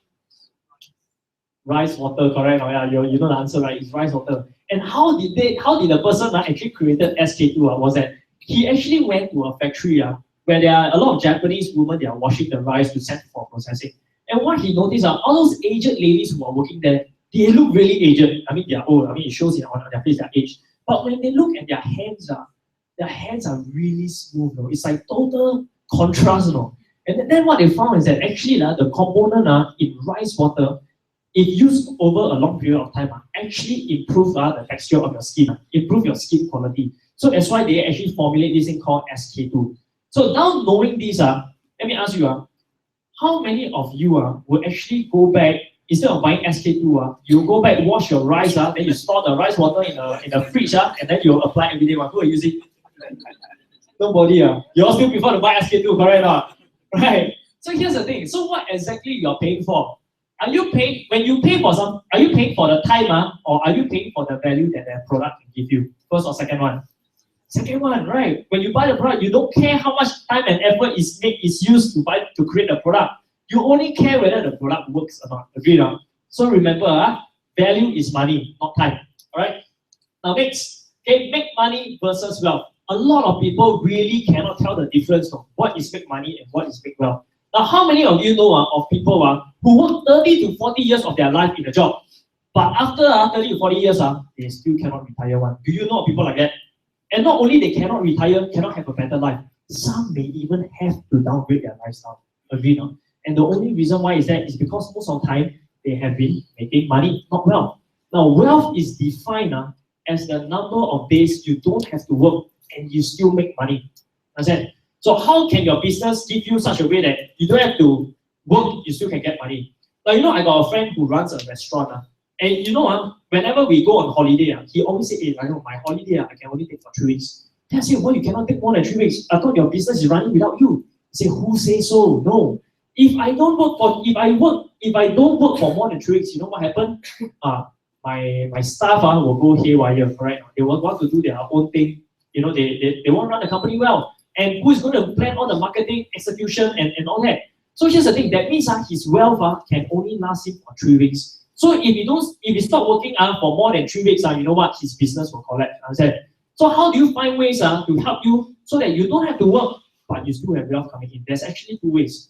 Rice water, correct? Oh, yeah, you know the answer, right? It's rice water. And how did the person actually created SK2 was that he actually went to a factory where there are a lot of Japanese women, they are washing the rice to send for processing. And what he noticed all those aged ladies who are working there, they look really aged. I mean, they are old. I mean, it shows on their face their age. But when they look at their hands are really smooth. It's like total contrast. And then what they found is that actually the component in rice water, if used over a long period of time, actually improve the texture of your skin, improve your skin quality. So that's why they actually formulate this thing called SK2. So now knowing this, let me ask you, how many of you will actually go back, instead of buying SK2, you go back, wash your rice, then you store the rice water in the fridge, and then you apply every day. Who will use it? Nobody. You all still prefer to buy SK2, correct or not? Right? So here's the thing. So what exactly you're paying for? Are you paying, when you pay for are you paying for the time, or are you paying for the value that the product can give you? First or second one? Second one, right? When you buy the product, you don't care how much time and effort is used to create the product. You only care whether the product works or not. Agree or not? So remember, value is money, not time. Alright? Now next, make money versus wealth. A lot of people really cannot tell the difference of what is make money and what is make wealth. Now, how many of you know of people who work 30 to 40 years of their life in a job, but after 30 to 40 years, they still cannot retire one? Do you know of people like that? And not only they cannot retire, cannot have a better life, some may even have to downgrade their lifestyle. Agree, no? And the only reason why is that is because most of the time they have been making money, not wealth. Now, wealth is defined as the number of days you don't have to work and you still make money. Understand? So how can your business give you such a way that you don't have to work, you still can get money? Now, you know, I got a friend who runs a restaurant. And you know, whenever we go on holiday, he always say, hey, I know my holiday, I can only take for 3 weeks. Then I say, well, you cannot take more than 3 weeks. I thought your business is running without you. He say, who say so? No. If I don't work for more than 3 weeks, you know what happened? My staff will go haywire, right? They will want to do their own thing. You know, they won't run the company well. And who is going to plan all the marketing, execution, and all that? So here's the thing. That means his wealth can only last him for 3 weeks. So if he stop working for more than 3 weeks, you know what? His business will collapse. Understand? So how do you find ways to help you so that you don't have to work, but you still have wealth coming in? There's actually 2 ways.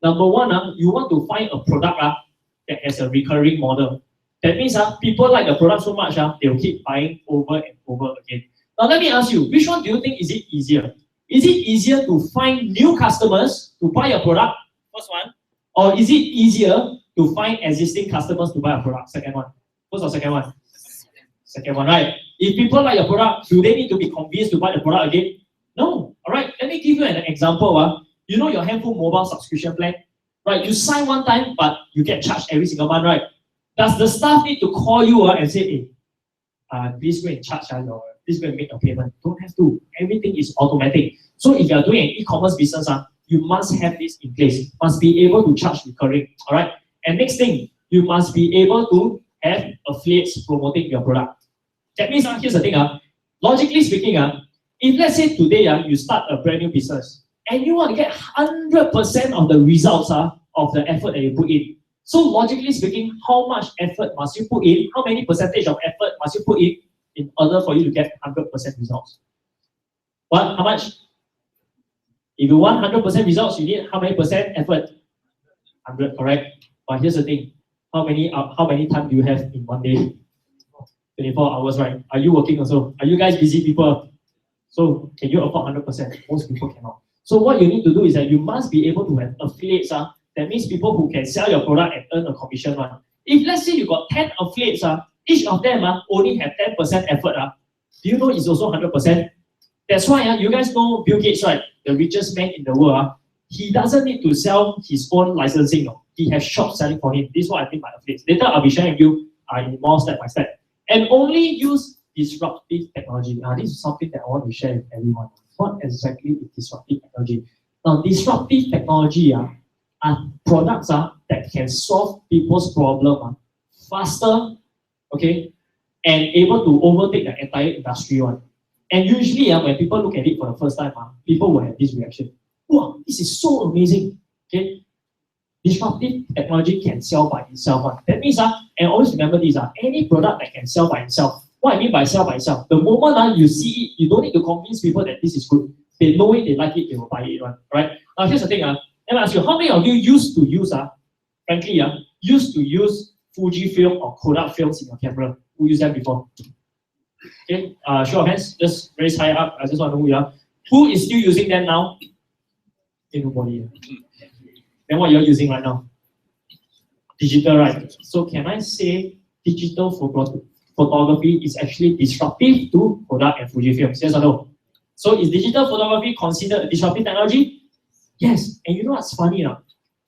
Number one, you want to find a product that has a recurring model. That means people like the product so much, they will keep buying over and over again. Now let me ask you, which one do you think is it easier? Is it easier to find new customers to buy a product? First one. Or is it easier to find existing customers to buy a product? Second one. First or second one? Second one, right? If people like your product, do they need to be convinced to buy the product again? No. All right, let me give you an example. You know your handphone mobile subscription plan? Right, you sign one time, but you get charged every single month, right? Does the staff need to call you and say, hey, please go and charge please go and make a payment? Don't have to. Everything is automatic. So if you are doing an e-commerce business, you must have this in place. Must be able to charge recurring. All right. And next thing, you must be able to have affiliates promoting your product. That means here's the thing. Logically speaking, if let's say today you start a brand new business and you want to get 100% of the results of the effort that you put in. So logically speaking, how much effort must you put in? How many percentage of effort must you put in order for you to get 100% results? What? How much? If you want 100% results, you need how many percent effort? 100, correct? But here's the thing. How many time do you have in one day? 24 hours, right? Are you working also? Are you guys busy people? So can you afford 100%? Most people cannot. So what you need to do is that you must be able to have affiliates. That means people who can sell your product and earn a commission. If let's say you got 10 affiliates, each of them only have 10% effort. Do you know it's also 100%? That's why you guys know Bill Gates, right? The richest man in the world. He doesn't need to sell his own licensing. He has shops selling for him. This is what I think by affiliates. Later I'll be sharing with you in more step by step. And only use disruptive technology. This is something that I want to share with everyone. What exactly is disruptive technology? Now, disruptive technology are products that can solve people's problem faster, okay, and able to overtake the entire industry one. And usually, when people look at it for the first time, people will have this reaction. Wow, this is so amazing. Okay, disruptive technology can sell by itself. That means, and always remember this, any product that can sell by itself. What I mean by sell by itself, the moment you see it, you don't need to convince people that this is good. They know it, they like it, they will buy it. Right? Now, here's the thing. Let me ask you, how many of you used to use, frankly, used to use Fujifilm or Kodak films in your camera? Who used that before? Okay, show of hands, just raise high up. I just want to know who you are. Who is still using them now? Okay, nobody. Then what you're using right now? Digital, right? So can I say digital photography is actually disruptive to Kodak and Fujifilm? Yes or no? So is digital photography considered a disruptive technology? Yes. And you know what's funny?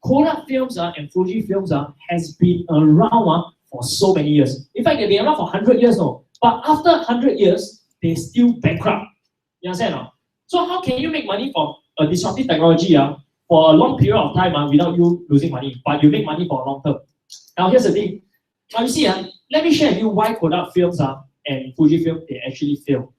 Kodak films and Fuji films has been around for so many years. In fact, they've been around for 100 years now. But after 100 years, they still bankrupt. You understand? So how can you make money from a disruptive technology for a long period of time without you losing money, but you make money for a long term? Now here's the thing. Now you see, let me share with you why Kodak films and Fujifilm they actually fail.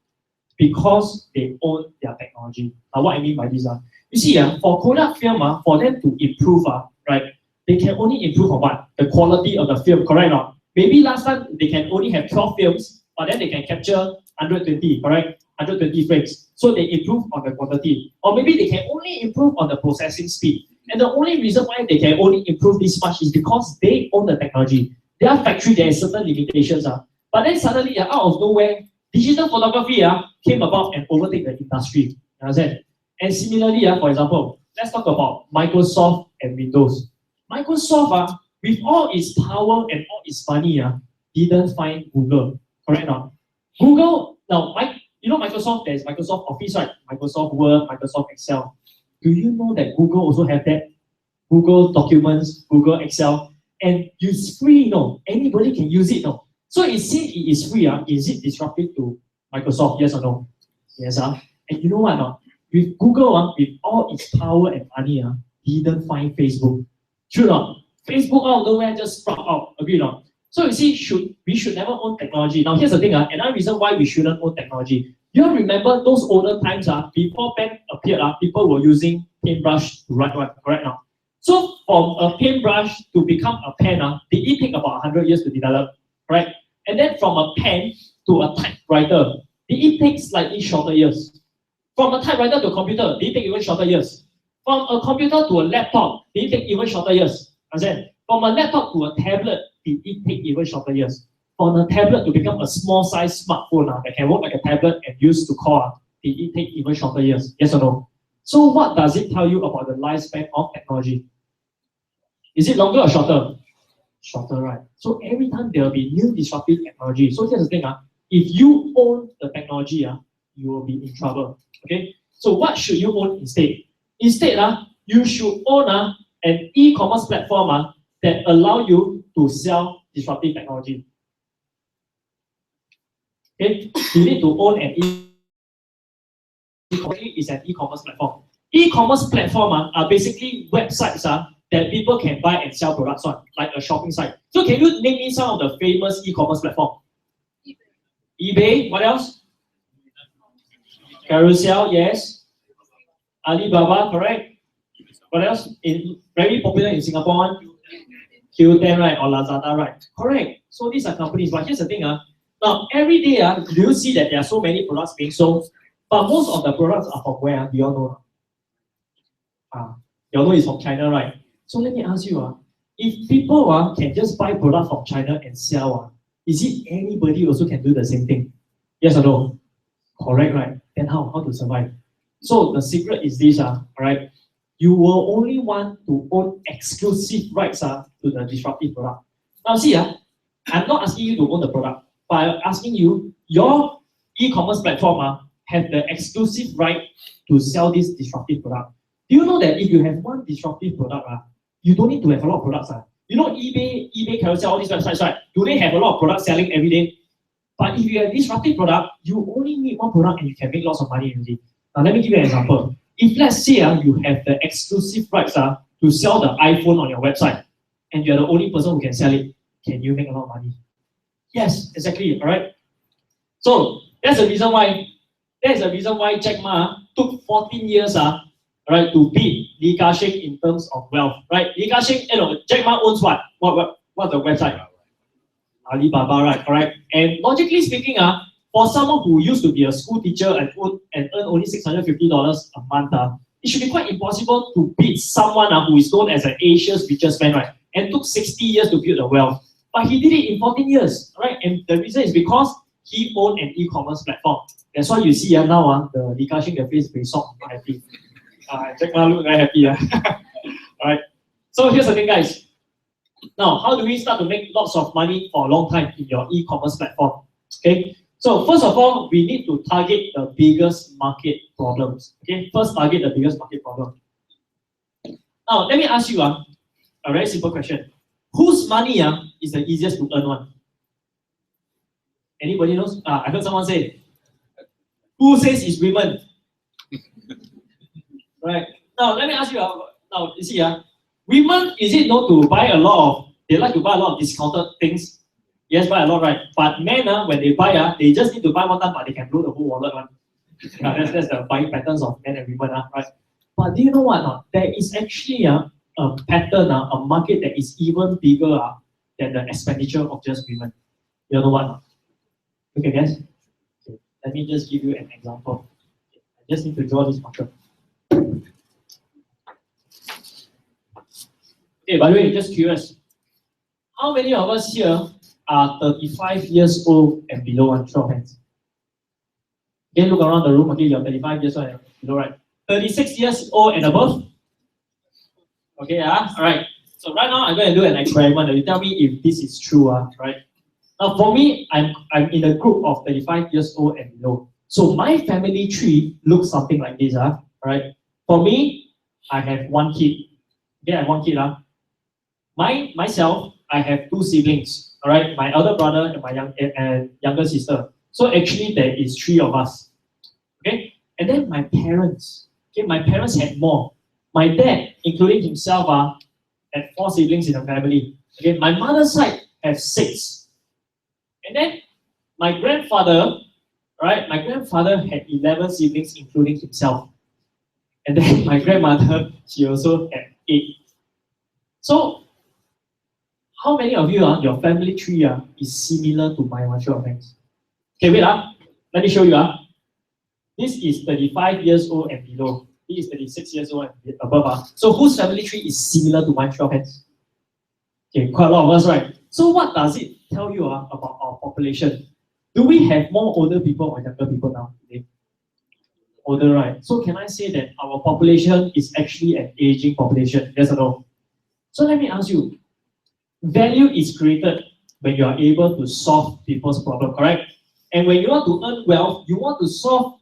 Because they own their technology. Now what I mean by this, you see, for Kodak film, for them to improve, right, they can only improve on what? The quality of the film, correct or not? Maybe last time they can only have 12 films, but then they can capture 120, correct? 120 frames. So they improve on the quantity. Or maybe they can only improve on the processing speed. And the only reason why they can only improve this much is because they own the technology. Their factory, there are certain limitations. But then suddenly, out of nowhere, digital photography came about and overtake the industry. You understand? And similarly, for example, let's talk about Microsoft and Windows. Microsoft, with all its power and all its money, didn't find Google. Correct or not? Google, now, you know Microsoft, there's Microsoft Office, right? Microsoft Word, Microsoft Excel. Do you know that Google also have that? Google Documents, Google Excel, and it's free, anybody can use it, So since it is free, is it disruptive to Microsoft, yes or no? Yes, And you know what, with Google, with all its power and money, didn't find Facebook. True or not? Facebook out of nowhere just sprout out, agree or not? So you see, we should never own technology. Now here's the thing, another reason why we shouldn't own technology. You all remember those older times, before pen appeared, people were using paintbrush to write, correct now? So from a paintbrush to become a pen, did it take about 100 years to develop, right? And then from a pen to a typewriter, did it take slightly shorter years? From a typewriter to a computer, did it take even shorter years? From a computer to a laptop, did it take even shorter years? Understand? From a laptop to a tablet, did it take even shorter years? From a tablet to become a small size smartphone that can work like a tablet and use to call, did it take even shorter years? Yes or no? So what does it tell you about the lifespan of technology? Is it longer or shorter? Shorter, right? So every time there will be new disruptive technology. So here's the thing, if you own the technology, you will be in trouble. Okay? So what should you own instead? Instead, you should own an e-commerce platform that allow you to sell disruptive technology. Okay? You need to own an e-commerce platform. E-commerce platform are basically websites that people can buy and sell products on, like a shopping site. So can you name me some of the famous e-commerce platforms? eBay, what else? Carousel, yes. Alibaba, correct. What else? Very popular in Singapore one? Q10, right? Or Lazada, right? Correct. So these are companies, but here's the thing, now every day, do you see that there are so many products being sold? But most of the products are from where? Do you all know? You all know it's from China, right? So let me ask you, if people can just buy products from China and sell, is it anybody also can do the same thing? Yes or no? Correct, right? Then how to survive? So the secret is this, right? You will only want to own exclusive rights to the disruptive product. Now see, I'm not asking you to own the product, but I'm asking you, your e-commerce platform have the exclusive right to sell this disruptive product. Do you know that if you have one disruptive product, you don't need to have a lot of products. You know eBay, Carousel, all these websites, right? Do they have a lot of products selling every day? But if you have disruptive product, you only need one product and you can make lots of money already. Now let me give you an example. If let's say you have the exclusive rights to sell the iPhone on your website, and you're the only person who can sell it, can you make a lot of money? Yes, exactly. All right. So that's the reason why. That's the reason why Jack Ma took 14 years, right, to beat Li Ka-shing in terms of wealth, right? Li Ka-shing, Jack Ma owns what? What's the website? Alibaba, right? Correct. And logically speaking, for someone who used to be a school teacher and earn only $650 a month, it should be quite impossible to beat someone who is known as an Asia's richest man, right? And took 60 years to build the wealth. But he did it in 14 years, right? And the reason is because he owned an e-commerce platform. That's why you see now the Li Ka-shing, the face very soft, not happy. Jack Ma look very happy. Alright. So here's the thing, guys. Now, how do we start to make lots of money for a long time in your e-commerce platform? Okay. So first of all, we need to target the biggest market problems. Okay. First, target the biggest market problem. Now, let me ask you a very simple question. Whose money is the easiest to earn one? Anybody knows? I heard someone say. Who says it's women? Right. Now, let me ask you. Now, you see, women, is it not to buy a lot of, they like to buy a lot of discounted things? Yes, buy a lot, right? But men, when they buy, they just need to buy one time, but they can blow the whole wallet one. That's the buying patterns of men and women, right? But do you know what? There is actually a pattern, a market that is even bigger than the expenditure of just women. You know what? Okay, guys? Okay. Let me just give you an example. I just need to draw this marker. Okay, by the way, just curious. How many of us here are 35 years old and below on show of hands? Okay, look around the room. Okay, you're 35 years old and below, right? 36 years old and above? Okay, all right. So right now, I'm going to do an experiment. You tell me if this is true, right? Now, for me, I'm in a group of 35 years old and below. So my family tree looks something like this, right? For me, I have one kid. Okay, I have one kid. Myself, I have two siblings. All right, my elder brother and my younger sister. So actually, there is three of us. Okay, and then my parents. Okay, my parents had more. My dad, including himself, had four siblings in the family. Okay, my mother's side have six. And then my grandfather, right? My grandfather had 11 siblings, including himself. And then my grandmother, she also had 8. So, how many of you, your family tree is similar to my one? Show of hands. Okay, wait, let me show you. This is 35 years old and below. This is 36 years old and above. So, whose family tree is similar to my? Show of hands. Okay, quite a lot of us, right? So, what does it tell you about our population? Do we have more older people or younger people now today? Older, right? So, can I say that our population is actually an aging population? Yes or no? So, let me ask you. Value is created when you are able to solve people's problem, correct? And when you want to earn wealth, you want to solve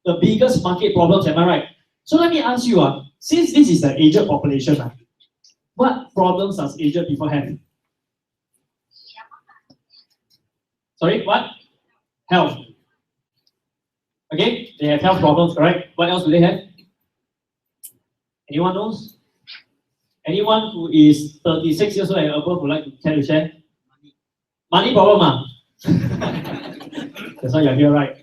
the biggest market problems, am I right? So let me ask you, since this is the aged population, what problems does aged people have? Sorry, what? Health. Okay, they have health problems, correct? What else do they have? Anyone knows? Anyone who is 36 years old and above would like to care to share? Money problem, That's why you're here, right?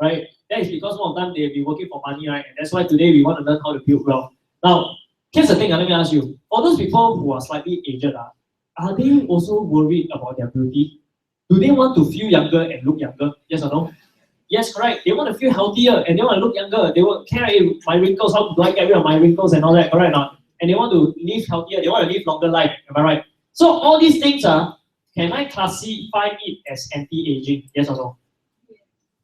Right? That is because most of the time they've been working for money, right? And that's why today we want to learn how to build wealth. Now, here's the thing, let me ask you. For those people who are slightly aged, are they also worried about their beauty? Do they want to feel younger and look younger? Yes or no? Yes, correct. They want to feel healthier and they want to look younger. They want, my wrinkles, how do I get rid of my wrinkles and all that, correct or not? And they want to live healthier, they want to live longer life, am I right? So all these things can I classify it as anti-aging? Yes or no?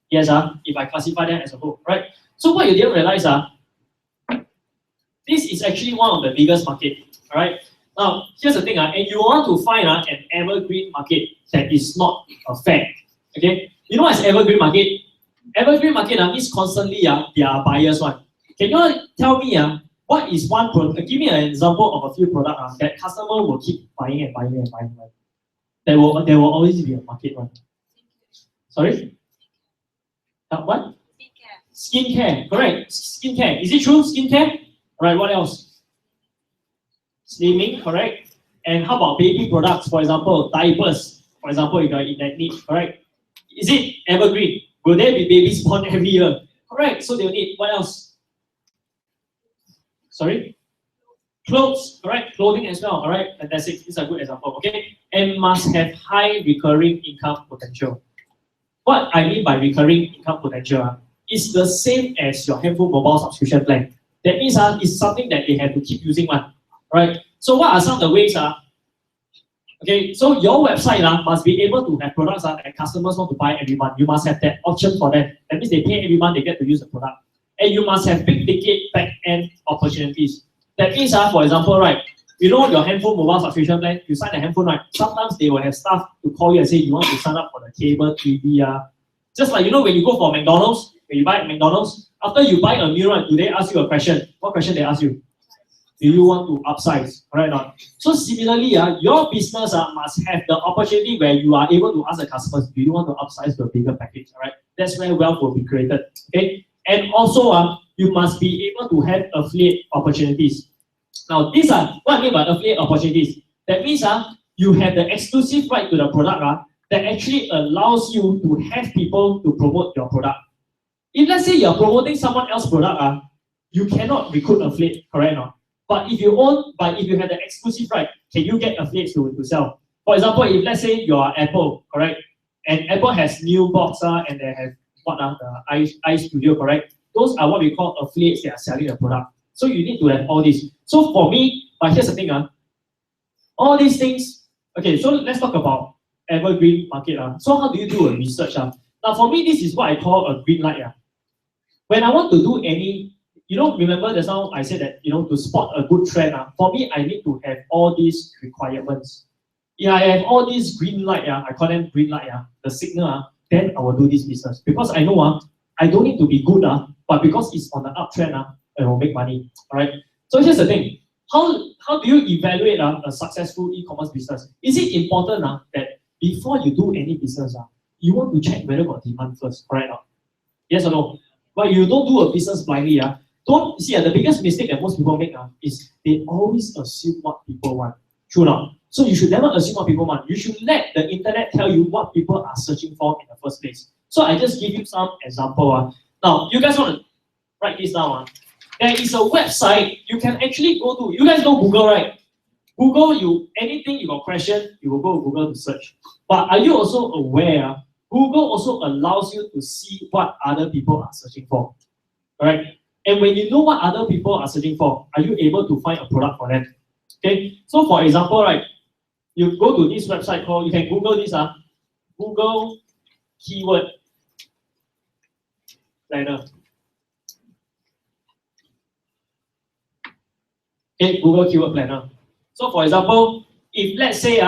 Yes, if I classify them as a whole, right? So what you didn't realize, this is actually one of the biggest market, right? Now, here's the thing, and you want to find an evergreen market that is not a fad, okay? You know what's evergreen market? Evergreen market means constantly, there are buyers one. Can you tell me, what is one product? Give me an example of a few products that customer will keep buying and buying and buying. Right? There will always be a market one. Sorry? What? Skincare. Correct. Skincare. Is it true? Skincare? Alright, what else? Slimming, correct. And how about baby products, for example, diapers, for example, if you are in that need, correct? Is it evergreen? Will there be babies born every year? Correct. So they'll need what else? Sorry? Clothes, correct? Clothing as well, all right? Fantastic. This is a good example, okay? And must have high recurring income potential. What I mean by recurring income potential is the same as your handphone mobile subscription plan. That means it's something that they have to keep using one, right? So what are some of the ways? Okay, so your website must be able to have products that customers want to buy every month. You must have that option for them. That means they pay every month, they get to use the product. And you must have big ticket back-end opportunities. That means, for example, right, you know your handphone mobile subscription plan, you sign the handphone, right? Sometimes they will have staff to call you and say you want to sign up for the cable TV. Just like, you know, when you go for McDonald's, when you buy at McDonald's, after you buy a meal, right, do they ask you a question? What question they ask you? Do you want to upsize? Right or not? So similarly, your business must have the opportunity where you are able to ask the customers, do you want to upsize to a bigger package? Right? That's where wealth will be created. Okay? And also, you must be able to have affiliate opportunities. Now, these are what I mean by affiliate opportunities. That means you have the exclusive right to the product that actually allows you to have people to promote your product. If let's say you're promoting someone else's product, you cannot recruit affiliate, correct or not? But if you have the exclusive right, can you get affiliates to sell? For example, if let's say you are Apple, correct? And Apple has new box and they have the iStudio, correct? Those are what we call affiliates that are selling the product. So you need to have all this. So for me, But here's the thing, all these things, okay, so let's talk about evergreen market. So how do you do a research? Now for me, this is what I call a green light. When I want to do any, remember just now I said that, to spot a good trend, for me, I need to have all these requirements. Yeah, I have all these green light, I call them green light, the signal, then I will do this business. Because I know I don't need to be good, but because it's on the uptrend, I will make money. All right. So here's the thing. How do you evaluate a successful e-commerce business? Is it important that before you do any business, you want to check whether got demand first, correct? Yes or no? But you don't do a business blindly. Don't see the biggest mistake that most people make is they always assume what people want. True now. So you should never assume what people want. You should let the internet tell you what people are searching for in the first place. So I just give you some example. Now you guys want to write this down. There is a website you can actually go to. You guys know Google, right? Google, anything you got question, you will go to Google to search. But are you also aware? Google also allows you to see what other people are searching for. Alright? And when you know what other people are searching for, are you able to find a product for them? Okay? So for example, right, you go to this website called, you can Google this, Google Keyword Planner. Okay, Google Keyword Planner. So for example, if let's say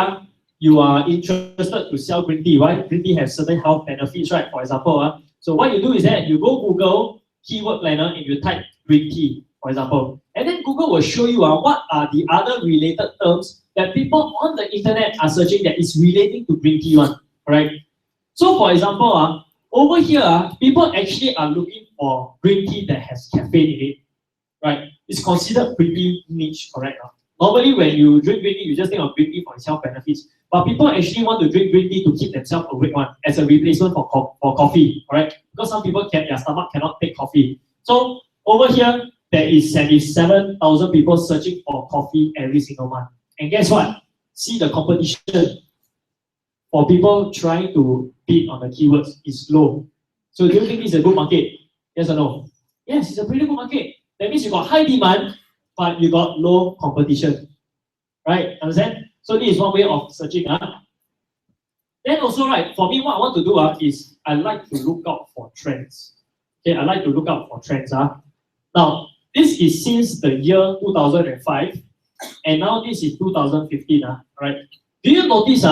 you are interested to sell green tea, right? Green tea has certain health benefits, right? For example, so what you do is that you go Google Keyword Planner and you type green tea, for example. And then Google will show you what are the other related terms that people on the internet are searching that is relating to green tea one, right? So for example, over here, people actually are looking for green tea that has caffeine in it, right? It's considered pretty niche, correct? Normally, when you drink green tea, you just think of green tea for its health benefits. But people actually want to drink green tea to keep themselves awake as a replacement for coffee, correct? Because some people their stomach cannot take coffee. So over here, there is 77,000 people searching for coffee every single month. And guess what? See the competition for people trying to bid on the keywords is low. So do you think it's a good market? Yes or no? Yes, it's a pretty good market. That means you got high demand, but you got low competition. Right? Understand? So this is one way of searching. Then also, right, for me, what I want to do is I like to look out for trends. Okay, I like to look out for trends. Now, this is since the year 2005, and now this is 2015. Right? Do you notice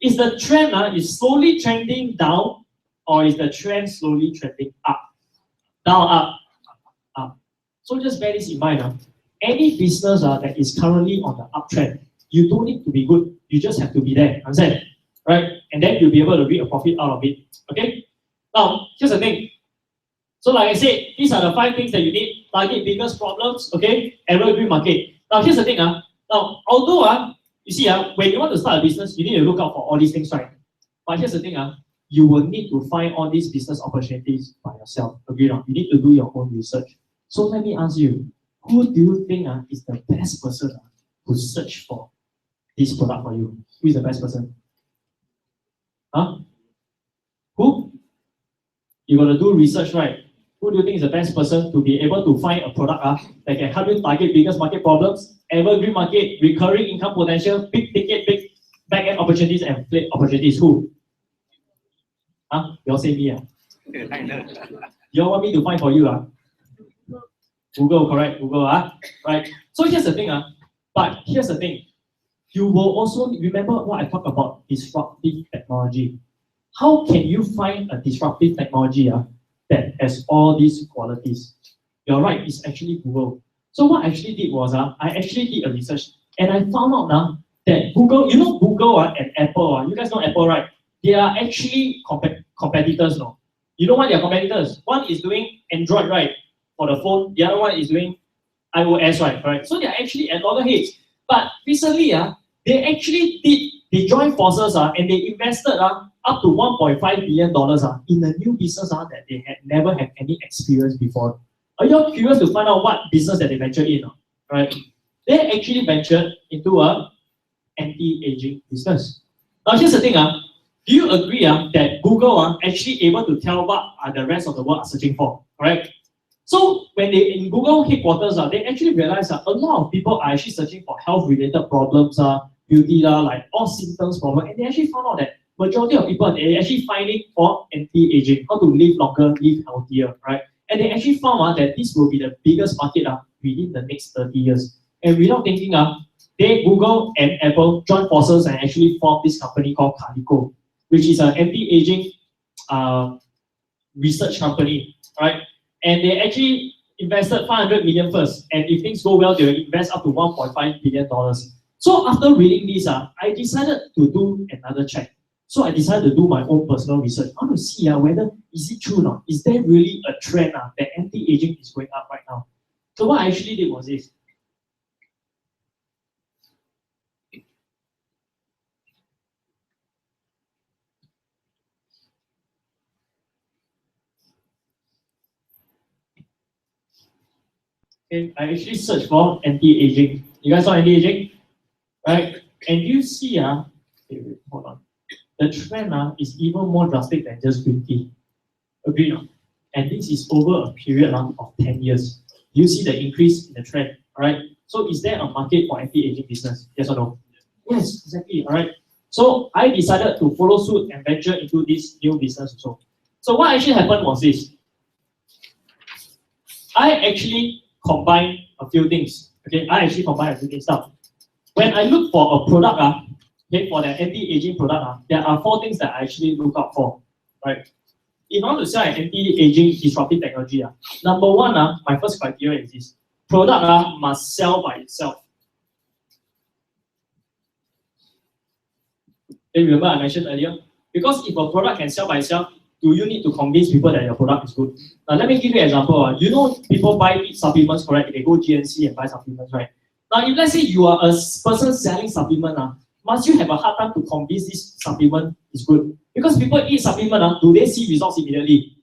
is the trend is slowly trending down, or is the trend slowly trending up? Down, up, up. So just bear this in mind. Any business that is currently on the uptrend, you don't need to be good. You just have to be there. Understand? Right? And then you'll be able to reap a profit out of it. Okay? Now, here's the thing. So like I said, these are the 5 things that you need. Target biggest problems, okay? Evergreen market. Now, here's the thing. Now, although, you see, when you want to start a business, you need to look out for all these things, right? But here's the thing. You will need to find all these business opportunities by yourself. Agree or not? You need to do your own research. So let me ask you, who do you think is the best person to search for this product for you? Who is the best person? Who? You got to do research, right? Who do you think is the best person to be able to find a product that can help you target biggest market problems, evergreen market, recurring income potential, big ticket, big back-end opportunities, and flip opportunities? Who? You all say me. You all want me to find for you? Google, correct? Google, right? So here's the thing, but here's the thing. You will also remember what I talked about disruptive technology. How can you find a disruptive technology that has all these qualities? You're right, it's actually Google. So what I actually did was, I actually did a research and I found out now that Google, you know Google and Apple, you guys know Apple, right? They are actually competitors, no? You know what they are competitors? One is doing Android, right? For the phone, the other one is doing iOS, right? Correct. So they are actually at loggerheads. But recently, they joined forces and they invested up to $1.5 billion in a new business that they had never had any experience before. Are you curious to find out what business that they ventured in? Right? They actually ventured into a anti-aging business. Now here's the thing. Do you agree that Google actually able to tell what the rest of the world are searching for? Correct? So when they in Google headquarters, they actually realize that a lot of people are actually searching for health-related problems, beauty, like all symptoms problem, and they actually found out that majority of people they actually finding for anti-aging, how to live longer, live healthier, right? And they actually found out that this will be the biggest market within the next 30 years. And without thinking, they Google and Apple joined forces and actually formed this company called Calico, which is an anti-aging research company, right? And they actually invested 500 million first, and if things go well, they'll invest up to 1.5 billion dollars. So after reading this, I decided to do another check. So I decided to do my own personal research. I want to see whether is it true or not. Is there really a trend that anti-aging is going up right now? So what I actually did was this. Okay, I actually searched for anti-aging. You guys saw anti-aging? Right? And you see, okay, wait, hold on. The trend is even more drastic than just 50. Agree? No? And this is over a period of 10 years. You see the increase in the trend, right? So is there a market for anti-aging business? Yes or no? Yes, exactly. All right. So I decided to follow suit and venture into this new business also. So what actually happened was this. I actually combined a few things. Okay, I actually combined a few things now. When I look for a product, okay, for the anti-aging product, there are 4 things that I actually look out for. Right? If I want to sell an anti-aging disruptive technology, number 1, my first criteria is this. Product must sell by itself. Okay, remember I mentioned earlier? Because if a product can sell by itself, do you need to convince people that your product is good? Now let me give you an example. You know people buy supplements, correct? They go GNC and buy supplements, right? Now if let's say you are a person selling supplement, must you have a hard time to convince this supplement is good? Because people eat supplement, do they see results immediately?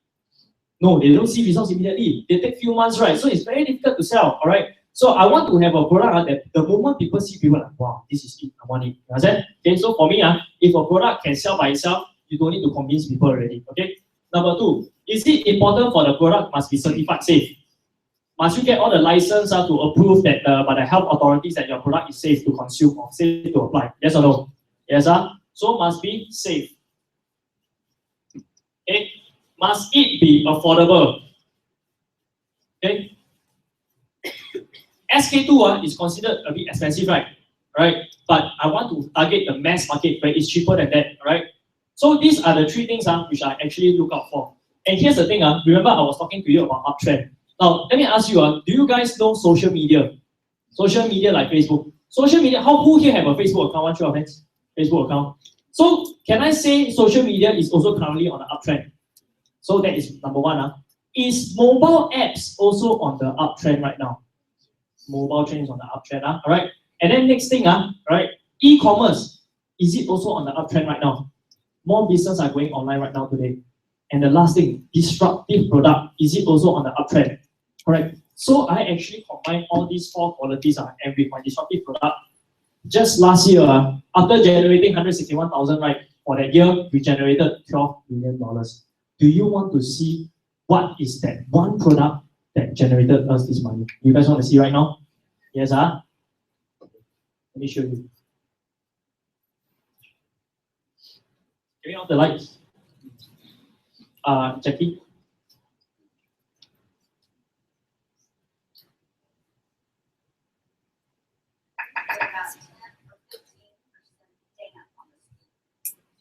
No, they don't see results immediately. They take few months, right? So it's very difficult to sell, all right? So I want to have a product that the moment people see, people are like, wow, this is it, I want it. You understand? Okay, so for me, if a product can sell by itself, you don't need to convince people already, okay? Number 2, is it important for the product must be certified safe? Must you get all the license to approve that by the health authorities that your product is safe to consume or safe to apply? Yes or no? Yes, so must be safe. Okay, must it be affordable? Okay. SK2 is considered a bit expensive, right? Right? But I want to target the mass market where it's cheaper than that, right? So these are the 3 things which I actually look out for. And here's the thing, remember I was talking to you about uptrend. Now, let me ask you, do you guys know social media? Social media like Facebook. Social media, who here have a Facebook account? One show of hands. Facebook account. So can I say social media is also currently on the uptrend? So that is number 1. Is mobile apps also on the uptrend right now? Mobile trend is on the uptrend, all right? And then next thing, right? E-commerce, is it also on the uptrend right now? More business are going online right now today. And the last thing, disruptive product, is it also on the uptrend? Correct. So I actually combine all these 4 qualities and with my disruptive product. Just last year, after generating 161,000, right? For that year, we generated $12 million. Do you want to see what is that one product that generated us this money? You guys want to see right now? Yes, Let me show you. Give me all the lights. Jackie.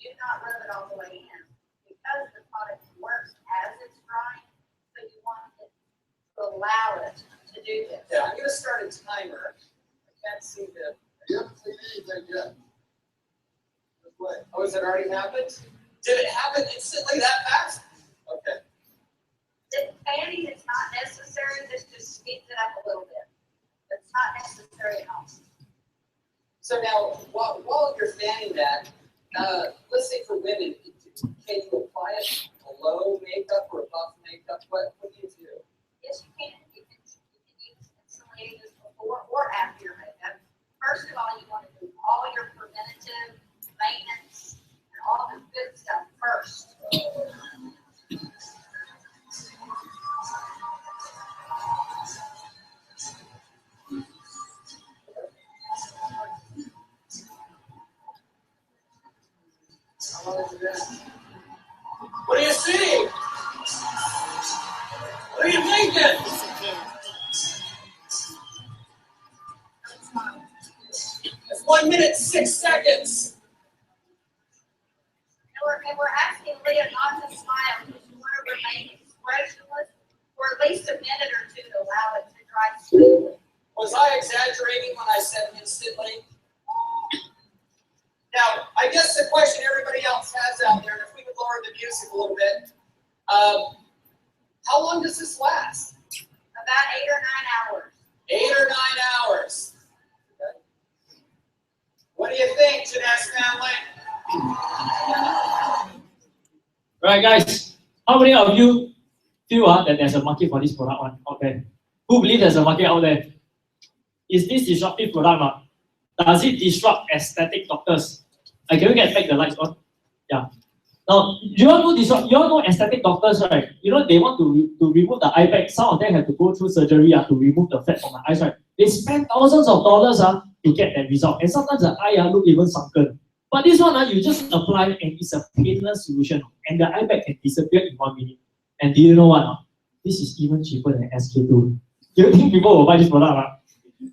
Do not rub it all the way in because the product works as it's drying, so you want it to allow it to do this. Yeah, I'm going to start a timer. I can't see the. You haven't seen anything yet. What? Oh, has it already happened? Did it happen instantly that fast? Okay. The fanning is not necessary. This just speeds it up a little bit. It's not necessary at all. So now, while you're fanning that, let's say for women, can you apply it below makeup or above makeup? What do you do? Yes, you can. You can use insulating this before or after your makeup. First of all, you want to do all your preventative maintenance and all the good stuff first. 6 seconds. And we're asking Leah not to smile because you want to remain expressionless for at least a minute or two to allow it to dry smoothly. Was I exaggerating when I said instantly? Now, I guess the question everybody else has out there, and if we could lower the music a little bit, how long does this last? About 8 or 9 hours. 8 or 9 hours. Okay. What do you think, Jeunesse family? Right, guys. How many of you feel that there's a market for this product out there? Who believes there's a market out there? Is this disruptive product? Does it disrupt aesthetic doctors? Can you get back the lights on? Yeah. Now, you all know aesthetic doctors, right? You know, they want to remove the eye bag. Some of them have to go through surgery to remove the fat from the eyes, right? They spend thousands of dollars to get that result. And sometimes the eye look even sunken. But this one, you just apply and it's a painless solution. And the eye bag can disappear in 1 minute. And do you know what? This is even cheaper than SK2. Do you think people will buy this product?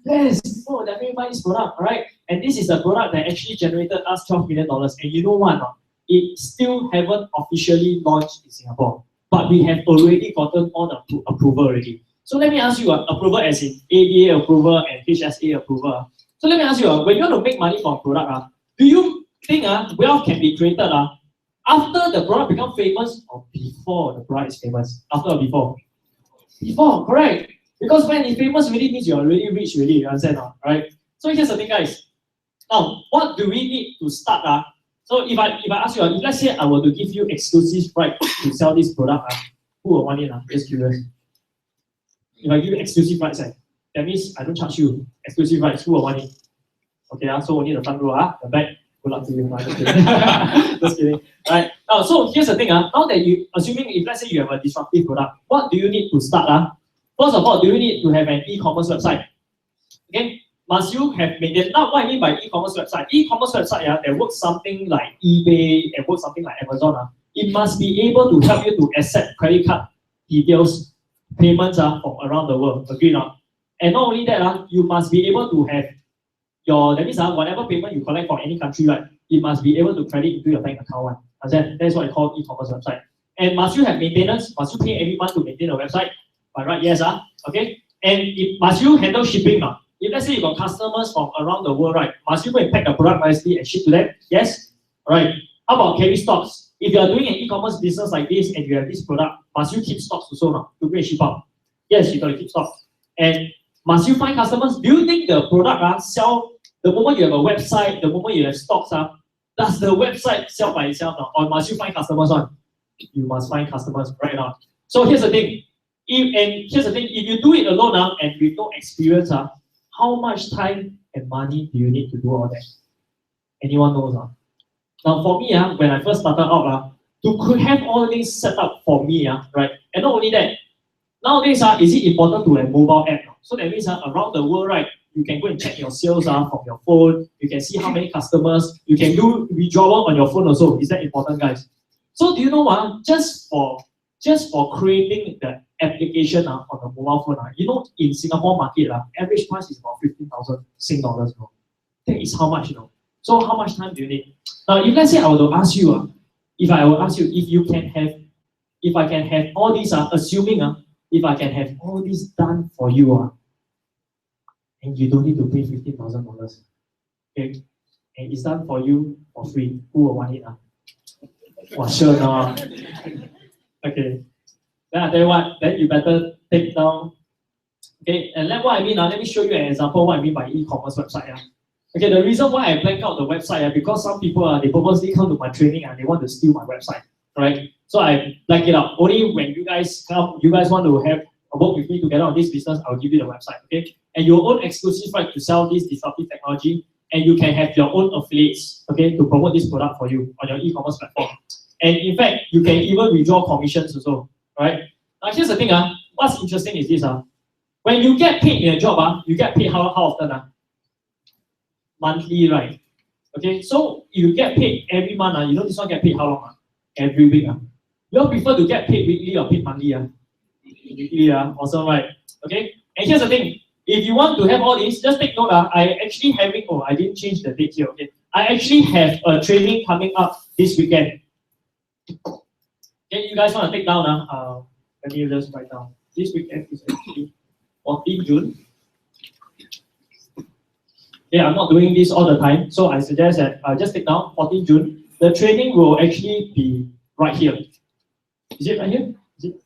Yes, people will definitely buy this product, alright? And this is a product that actually generated us $12 million. And you know what? It still haven't officially launched in Singapore. But we have already gotten all the approval already. So let me ask you, approval as in ADA approval and HSA approval. So let me ask you, when you want to make money from a product, do you think wealth can be created after the product becomes famous or before the product is famous? After or before? Before, correct. Because when it's famous really means you're already rich already, you understand? Right? So here's the thing, guys. Now, what do we need to start? So if I ask you, if let's say I were to give you exclusive right to sell this product, who will want it? Just curious. If I give you exclusive rights, that means I don't charge you. Exclusive rights, who will want it? Okay, so only the front row, the back. Good luck to you. Just kidding. Just kidding. Right. Now, so here's the thing. Now that you, assuming if let's say you have a disruptive product, what do you need to start? First of all, do you need to have an e-commerce website? Okay. Must you have maintained? Now, what I mean by e-commerce website? E-commerce website, that works something like eBay and works something like Amazon. It must be able to help you to accept credit card details, payments from around the world. Agree not? And not only that, you must be able to have that means whatever payment you collect from any country, right, it must be able to credit into your bank account. That's what I call e-commerce website. And must you have maintenance? Must you pay every month to maintain a website? By right, yes, okay. And must you handle shipping? If let's say you got customers from around the world, right, must you go and pack the product nicely and ship to them? Yes. All right. How about carry stocks? If you are doing an e-commerce business like this and you have this product, must you keep stocks also to go and ship out? Yes, you got to keep stocks. And must you find customers? Do you think the product sell the moment you have a website, the moment you have stocks, does the website sell by itself now? Or must you find customers on? You must find customers right now. So here's the thing. If you do it alone and with no experience, how much time and money do you need to do all that? Anyone knows? Now for me, when I first started out, to have all things set up for me, right? And not only that, nowadays, is it important to have mobile app? So that means around the world, right, you can go and check your sales from your phone. You can see how many customers. You can do withdrawal on your phone also. Is that important, guys? So do you know what? Just for creating the application on the mobile phone, you know, in Singapore market, average price is about 15,000 Sing dollars. That is how much, So how much time do you need? Now, if let's say I were to ask you, if I can have all these, assuming if I can have all this done for you, and you don't need to pay $15,000, okay, and it's done for you for free, who will want it? Sure, no. Okay, then I tell you what, then you better take down. Okay, and then what I mean, let me show you an example what I mean by e-commerce website. Okay, the reason why I blank out the website, because some people, they purposely come to my training and they want to steal my website, right? So I blank it out. Only when you guys come, you guys want to have a work with me together on this business, I'll give you the website, okay? And your own exclusive right to sell this disruptive technology, and you can have your own affiliates, okay, to promote this product for you on your e-commerce platform. And in fact, you can even withdraw commissions also, right? Now here's the thing, what's interesting is this, when you get paid in a job, you get paid how often? Monthly, right? Okay, so you get paid every month, you know this one get paid how long? Every week. You all prefer to get paid weekly or paid monthly? Weekly, awesome, right? Okay, and here's the thing, if you want to have all this, just take note. I actually having, oh, I didn't change the date here, okay. I actually have a training coming up this weekend. Okay, you guys want to take down, let me just write down. This weekend is actually 14 June. Yeah, I'm not doing this all the time, so I suggest that just take down 14 June. The training will actually be right here. Is it right here? Is it?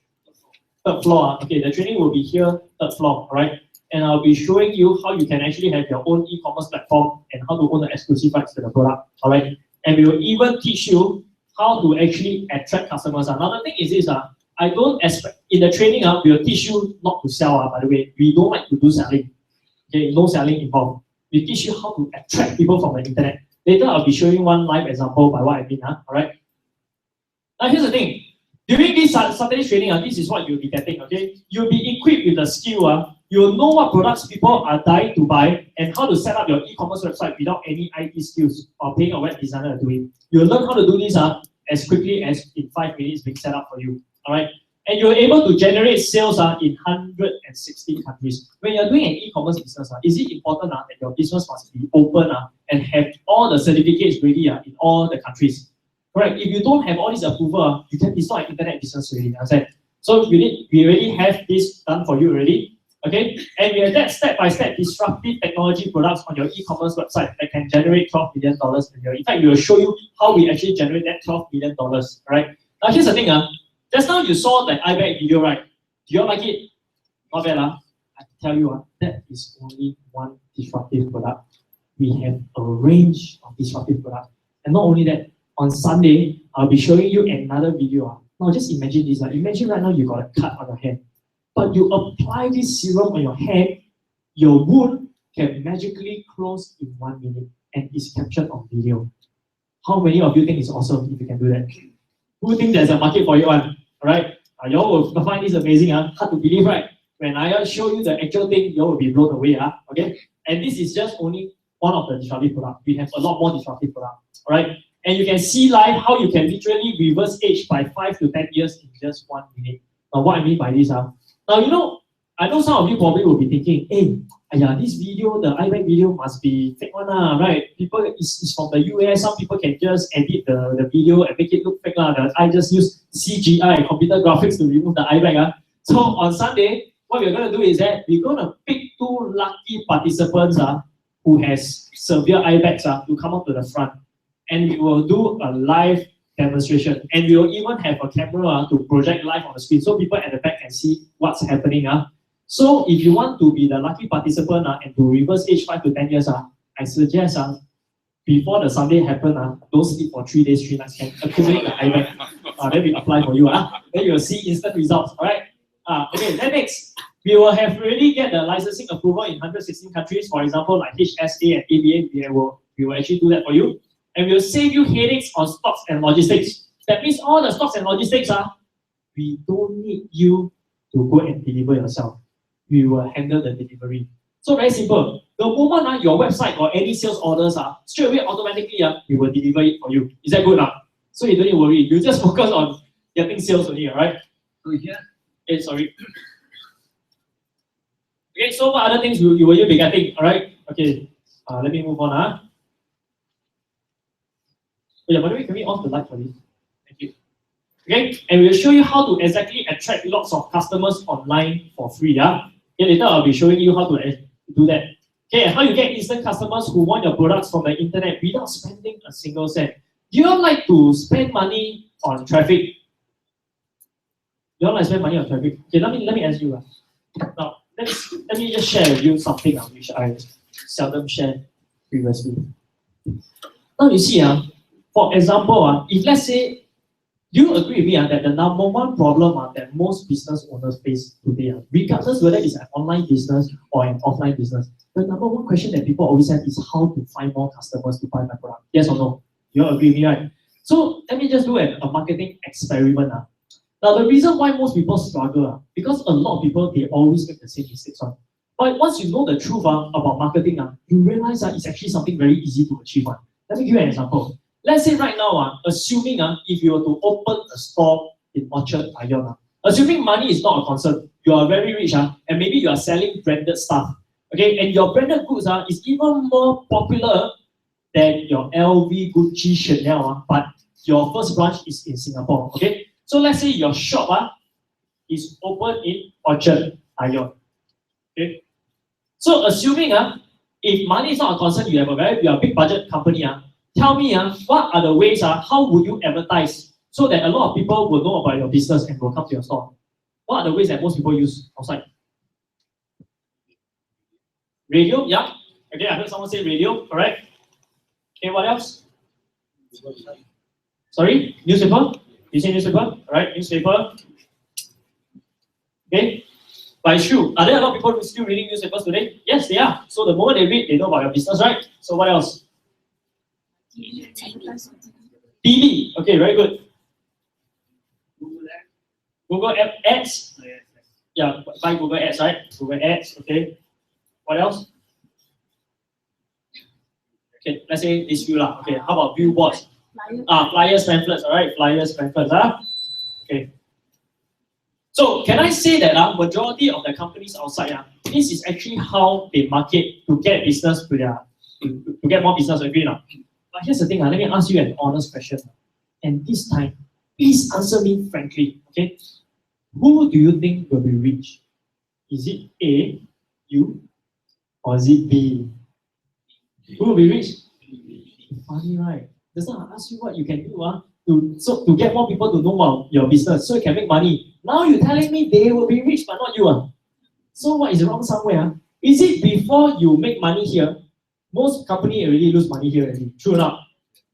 Third floor. Okay, the training will be here, third floor, right? And I'll be showing you how you can actually have your own e-commerce platform and how to own the exclusive rights to the product, all right? And we will even teach you how to actually attract customers. Another thing is this, I don't expect, in the training, we will teach you not to sell, by the way. We don't like to do selling. Okay, no selling involved. We teach you how to attract people from the internet. Later, I'll be showing one live example by what I mean, all right? Now, here's the thing. During this Saturday training, this is what you'll be getting, okay? You'll be equipped with the skill, you'll know what products people are dying to buy and how to set up your e-commerce website without any IT skills or paying a web designer to do it. You'll learn how to do this as quickly as in 5 minutes being set up for you, all right? And you're able to generate sales in 160 countries. When you're doing an e-commerce business, is it important that your business must be open and have all the certificates ready in all the countries? Correct. If you don't have all this approval, it's not an internet business already. So we already have this done for you already. Okay, and we have that step-by-step disruptive technology products on your e-commerce website that can generate $12 million a year. In fact, we will show you how we actually generate that $12 million. Right. Now here's the thing. Just now you saw that iBag video, right? Do you like it? Not bad, I tell you, that is only one disruptive product. We have a range of disruptive products. And not only that, on Sunday, I'll be showing you another video. Now just imagine this. Imagine right now you got a cut on your hand. But you apply this serum on your hand, your wound can magically close in 1 minute and is captured on video. How many of you think it's awesome if you can do that? Who think there's a market for it one? Alright? You all will find this amazing. Hard to believe, right? When I show you the actual thing, you all will be blown away. Okay? And this is just only one of the disruptive products. We have a lot more disruptive products. Alright? And you can see live how you can literally reverse age by 5 to 10 years in just 1 minute. Now, what I mean by this, now, I know some of you probably will be thinking, hey, this video, the iBank video must be fake one, right? People, it's from the US, some people can just edit the video and make it look fake. I just use CGI, computer graphics, to remove the iBank. So on Sunday, what we're going to do is that we're going to pick 2 lucky participants who has severe eye bags to come up to the front. And we will do a live demonstration. And we will even have a camera to project live on the screen so people at the back can see what's happening. So if you want to be the lucky participant and to reverse age 5 to 10 years, I suggest before the Sunday happen, don't sleep for 3 days, 3 nights, can accumulate the eye bag. Then we apply for you. Then you'll see instant results. All right. Okay, then next, we will have really get the licensing approval in 116 countries. For example, like HSA and ABA, we will actually do that for you. And we will save you headaches on stocks and logistics. That means all the stocks and logistics, we don't need you to go and deliver yourself. We will handle the delivery. So very simple. The moment your website or any sales orders, straight away automatically, we will deliver it for you. Is that good? So you don't need to worry. You just focus on getting sales only, right? Hey, sorry. Okay, so what other things will you be getting? All right. Okay. Let me move on. Oh, yeah, by the way, can we off the light for this? Thank you. Okay, and we'll show you how to exactly attract lots of customers online for free. Okay, later I'll be showing you how to do that. Okay, and how you get instant customers who want your products from the internet without spending a single cent. Do you all like to spend money on traffic? You all like to spend money on traffic? Okay, let me ask you. Now, let me just share with you something which I seldom shared previously. Now you see, for example, if let's say, do you agree with me that the number one problem that most business owners face today, regardless whether it's an online business or an offline business, the number one question that people always have is how to find more customers to buy my product? Yes or no? You all agree with me, right? So let me just do a marketing experiment. Now the reason why most people struggle, because a lot of people, they always make the same mistakes. But once you know the truth about marketing, you realize it's actually something very easy to achieve. Let me give you an example. Let's say right now, assuming if you were to open a store in Orchard, assuming money is not a concern, you are very rich, and maybe you are selling branded stuff. Okay, and your branded goods is even more popular than your LV, Gucci, Chanel, but your first branch is in Singapore. Okay, so let's say your shop is open in Orchard, Ion. Okay, so assuming if money is not a concern, you are a big budget company. Tell me what are the ways how would you advertise so that a lot of people will know about your business and will come to your store? What are the ways that most people use outside? Radio, yeah. Okay, I heard someone say radio, correct? Okay, what else? Sorry, newspaper? You say newspaper? Alright, newspaper. Okay, but it's true. Are there a lot of people still reading newspapers today? Yes, they are. So the moment they read, they know about your business, right? So what else? TV. Okay, very good. Google Ads. Yeah, buy Google Ads, right? Google Ads, okay. What else? Okay, let's say this few lah. Okay, how about billboards? Flyers, pamphlets, alright? Flyers, pamphlets, Okay. So can I say that majority of the companies outside, this is actually how they market to get business to get more business, agree now? But here's the thing, let me ask you an honest question. And this time, please answer me frankly, okay? Who do you think will be rich? Is it A, you, or is it B? Who will be rich? Funny, right? That's why I ask you what you can do to get more people to know about your business so you can make money. Now you're telling me they will be rich but not you. So what is wrong somewhere? Is it before you make money here? Most companies already lose money here already. True enough.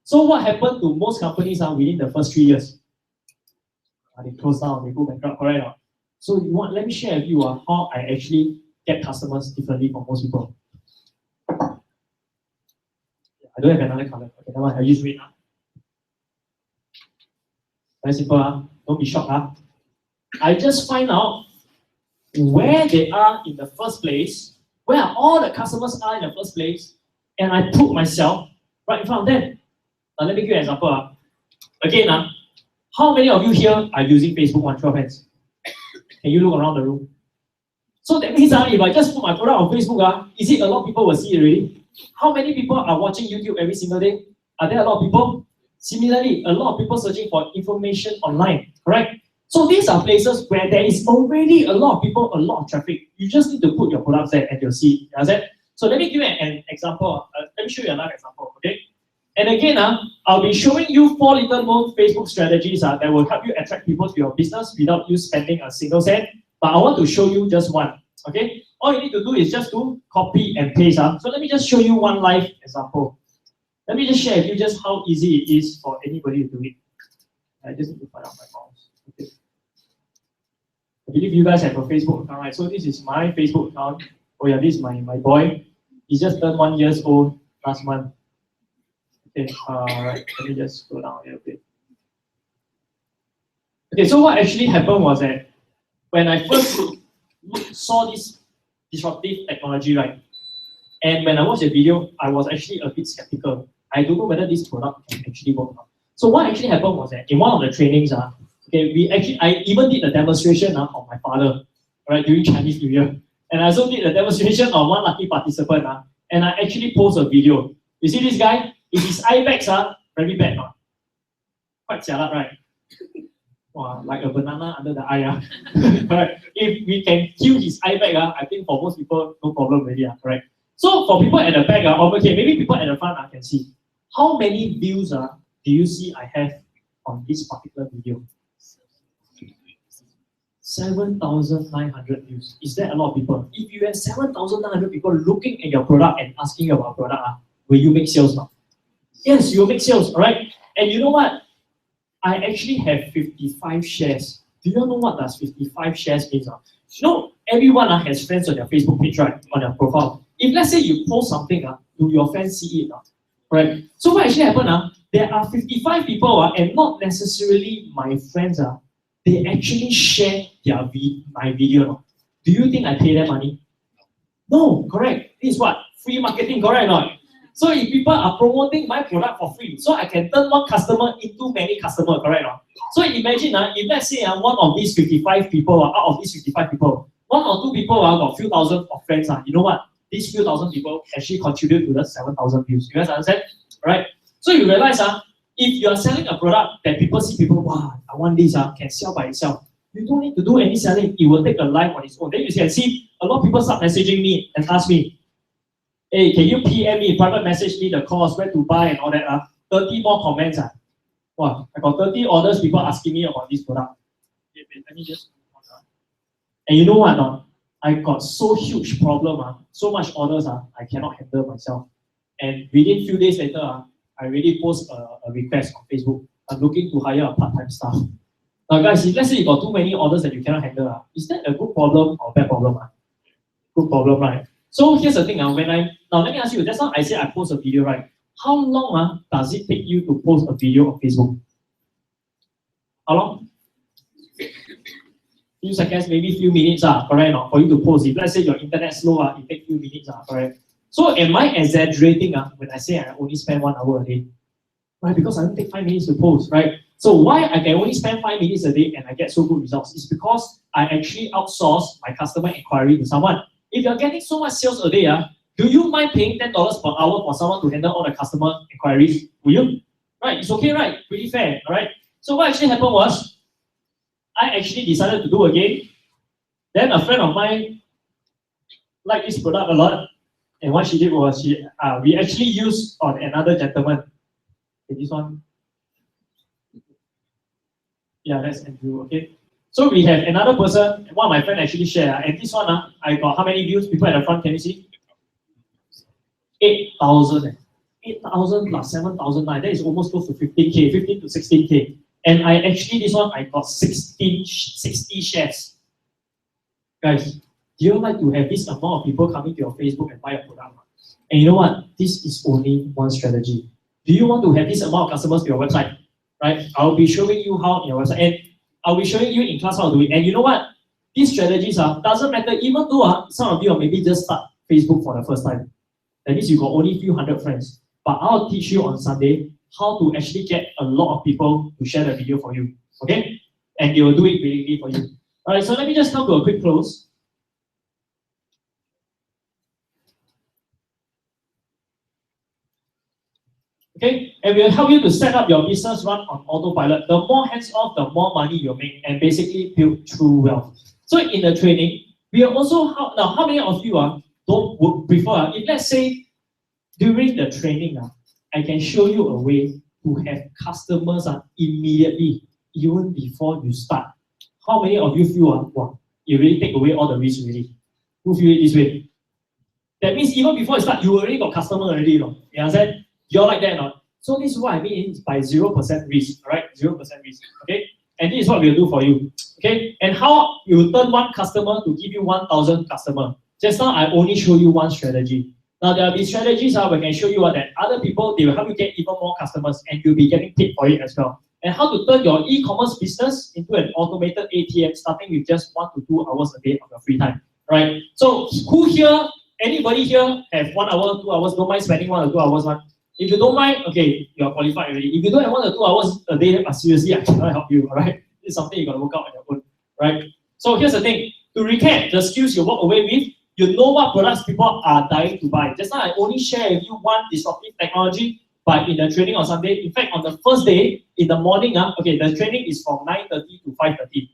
So what happened to most companies within the first 3 years? They close down, they go bankrupt, correct? So let me share with you how I actually get customers differently from most people. I don't have another color. Okay, never mind. I use red now. Very simple. Don't be shocked. I just find out where they are in the first place, where all the customers are in the first place, and I put myself right in front of them. Now let me give you an example. Again, how many of you here are using Facebook on show of hands? Can you look around the room? So that means if I just put my product on Facebook, is it a lot of people will see it already? How many people are watching YouTube every single day? Are there a lot of people? Similarly, a lot of people searching for information online, correct? So these are places where there is already a lot of people, a lot of traffic. You just need to put your products there and you'll see. So let me give you an example. Let me show you another example, okay? And again, I'll be showing you 4 little known Facebook strategies that will help you attract people to your business without you spending a single cent. But I want to show you just one, okay? All you need to do is just to copy and paste. So let me just show you one live example. Let me just share with you just how easy it is for anybody to do it. I just need to find out my mouse. Okay. I believe you guys have a Facebook account, right? So this is my Facebook account. Oh yeah, this is my boy. He just turned 1 year old last month. Okay, right. Let me just scroll down a little bit. Okay, so what actually happened was that when I first saw this disruptive technology, right? And when I watched the video, I was actually a bit skeptical. I don't know whether this product can actually work. So what actually happened was that in one of the trainings, I even did a demonstration of my father, right, during Chinese New Year. And I also did a demonstration of one lucky participant, and I actually posted a video. You see this guy? If his eye bags are very bad, quite jialat, right? Wow, like a banana under the eye. Right? If we can kill his eye bag, I think for most people, no problem really, correct? So for people at the back, okay, maybe people at the front can see. How many views do you see I have on this particular video? 7,900 views. Is that a lot of people? If you have 7,900 people looking at your product and asking you about product, will you make sales now? Yes, you will make sales, all right? And you know what? I actually have 55 shares. Do you know what does 55 shares means? You know, everyone has friends on their Facebook page, right? On their profile. If let's say you post something, do your friends see it? Right? So what actually happened? There are 55 people, and not necessarily my friends. They actually share my video. Do you think I pay them money? No, correct. This is what? Free marketing, correct or not? So if people are promoting my product for free, so I can turn one customer into many customers, correct or not? So imagine, if let's say one of these 55 people, out of these 55 people, 1 or 2 people got a few thousand of friends, you know what? these few thousand people actually contribute to the 7,000 views. You guys understand? Right? So you realize if you are selling a product that people see people, wow, I want this, can sell by itself. You don't need to do any selling. It will take a life on its own. Then you can see a lot of people start messaging me and ask me, hey, can you PM me, private message me the cost, where to buy and all that? 30 more comments. Wow, I got 30 orders, people asking me about this product. Let me just. And you know what? I got so huge problem, so much orders, I cannot handle myself. And within few days later, I already post a request on Facebook. I'm looking to hire a part-time staff. Now guys, if let's say you got too many orders that you cannot handle, is that a good problem or bad problem? Good problem, right? So here's the thing, now let me ask you, just now I said I post a video, right? How long does it take you to post a video on Facebook? How long? Few seconds, maybe few minutes, correct? For you to post. If let's say your internet slow, it takes few minutes, correct? So am I exaggerating when I say I only spend 1 hour a day? Right? Because I don't take 5 minutes to post, right? So why I can only spend 5 minutes a day and I get so good results is because I actually outsource my customer inquiry to someone. If you're getting so much sales a day, do you mind paying $10 per hour for someone to handle all the customer inquiries? Will you? Right? It's okay, right? Pretty fair, all right? So what actually happened was, I actually decided to do again. Then a friend of mine liked this product a lot, and what she did was we actually used on another gentleman. Okay, this one. Yeah, that's Andrew. Okay. So we have another person. One of my friends actually shared, and this one I got how many views? People at the front, can you see? 8,000. 8,000 plus 7,009. That is almost close to 15K, 15 to 16K. And this one I got 60 shares. Guys, do you like to have this amount of people coming to your Facebook and buy a product? And you know what? This is only one strategy. Do you want to have this amount of customers to your website? Right? I'll be showing you how in your website. And I'll be showing you in class how to do it. And you know what? These strategies doesn't matter, even though some of you are maybe just start Facebook for the first time. That means you got only a few hundred friends. But I'll teach you on Sunday how to actually get a lot of people to share the video for you. Okay? And they will do it willingly for you. Alright, so let me just come to a quick close. Okay, and we'll help you to set up your business run on autopilot. The more hands-off, the more money you make, and basically build true wealth. So in the training, we are also how many of you don't prefer? If let's say during the training, I can show you a way to have customers immediately, even before you start. How many of you feel wow, you really take away all the risk really? Who feel it this way? That means even before you start, you already got customer already, you understand? You're like that, not? So this is what I mean by 0% risk, all right? 0% risk, okay? And this is what we'll do for you, okay? And how you turn one customer to give you 1,000 customers. Just now, I only show you one strategy. Now, there will be strategies we can show you that other people, they will help you get even more customers and you'll be getting paid for it as well. And how to turn your e-commerce business into an automated ATM starting with just 1 to 2 hours a day of your free time, right? So who here, anybody here have 1 hour, 2 hours, don't mind spending 1 or 2 hours, If you don't mind, okay, you are qualified already. If you don't have 1 or 2 hours a day, seriously, I cannot help you, all right? It's something you got to work out on your own, right? So here's the thing. To recap, the skills you walk away with, you know what products people are dying to buy. Just now, I only share with you one disruptive technology, but in the training on Sunday, in fact, on the first day, in the morning, okay, the training is from 9:30 to 5:30.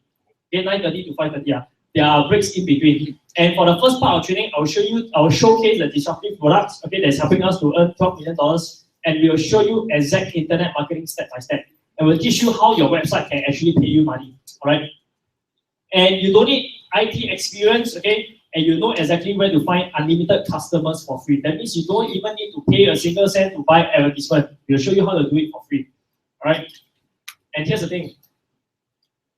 Okay, 9:30 to 5:30. There are breaks in between. And for the first part of training, I will showcase the disruptive products, okay, that's helping us to earn $12 million. And we will show you exact internet marketing step by step. And we'll teach you how your website can actually pay you money, all right? And you don't need IT experience, okay? And you know exactly where to find unlimited customers for free. That means you don't even need to pay a single cent to buy advertisement. We'll show you how to do it for free, all right? And here's the thing.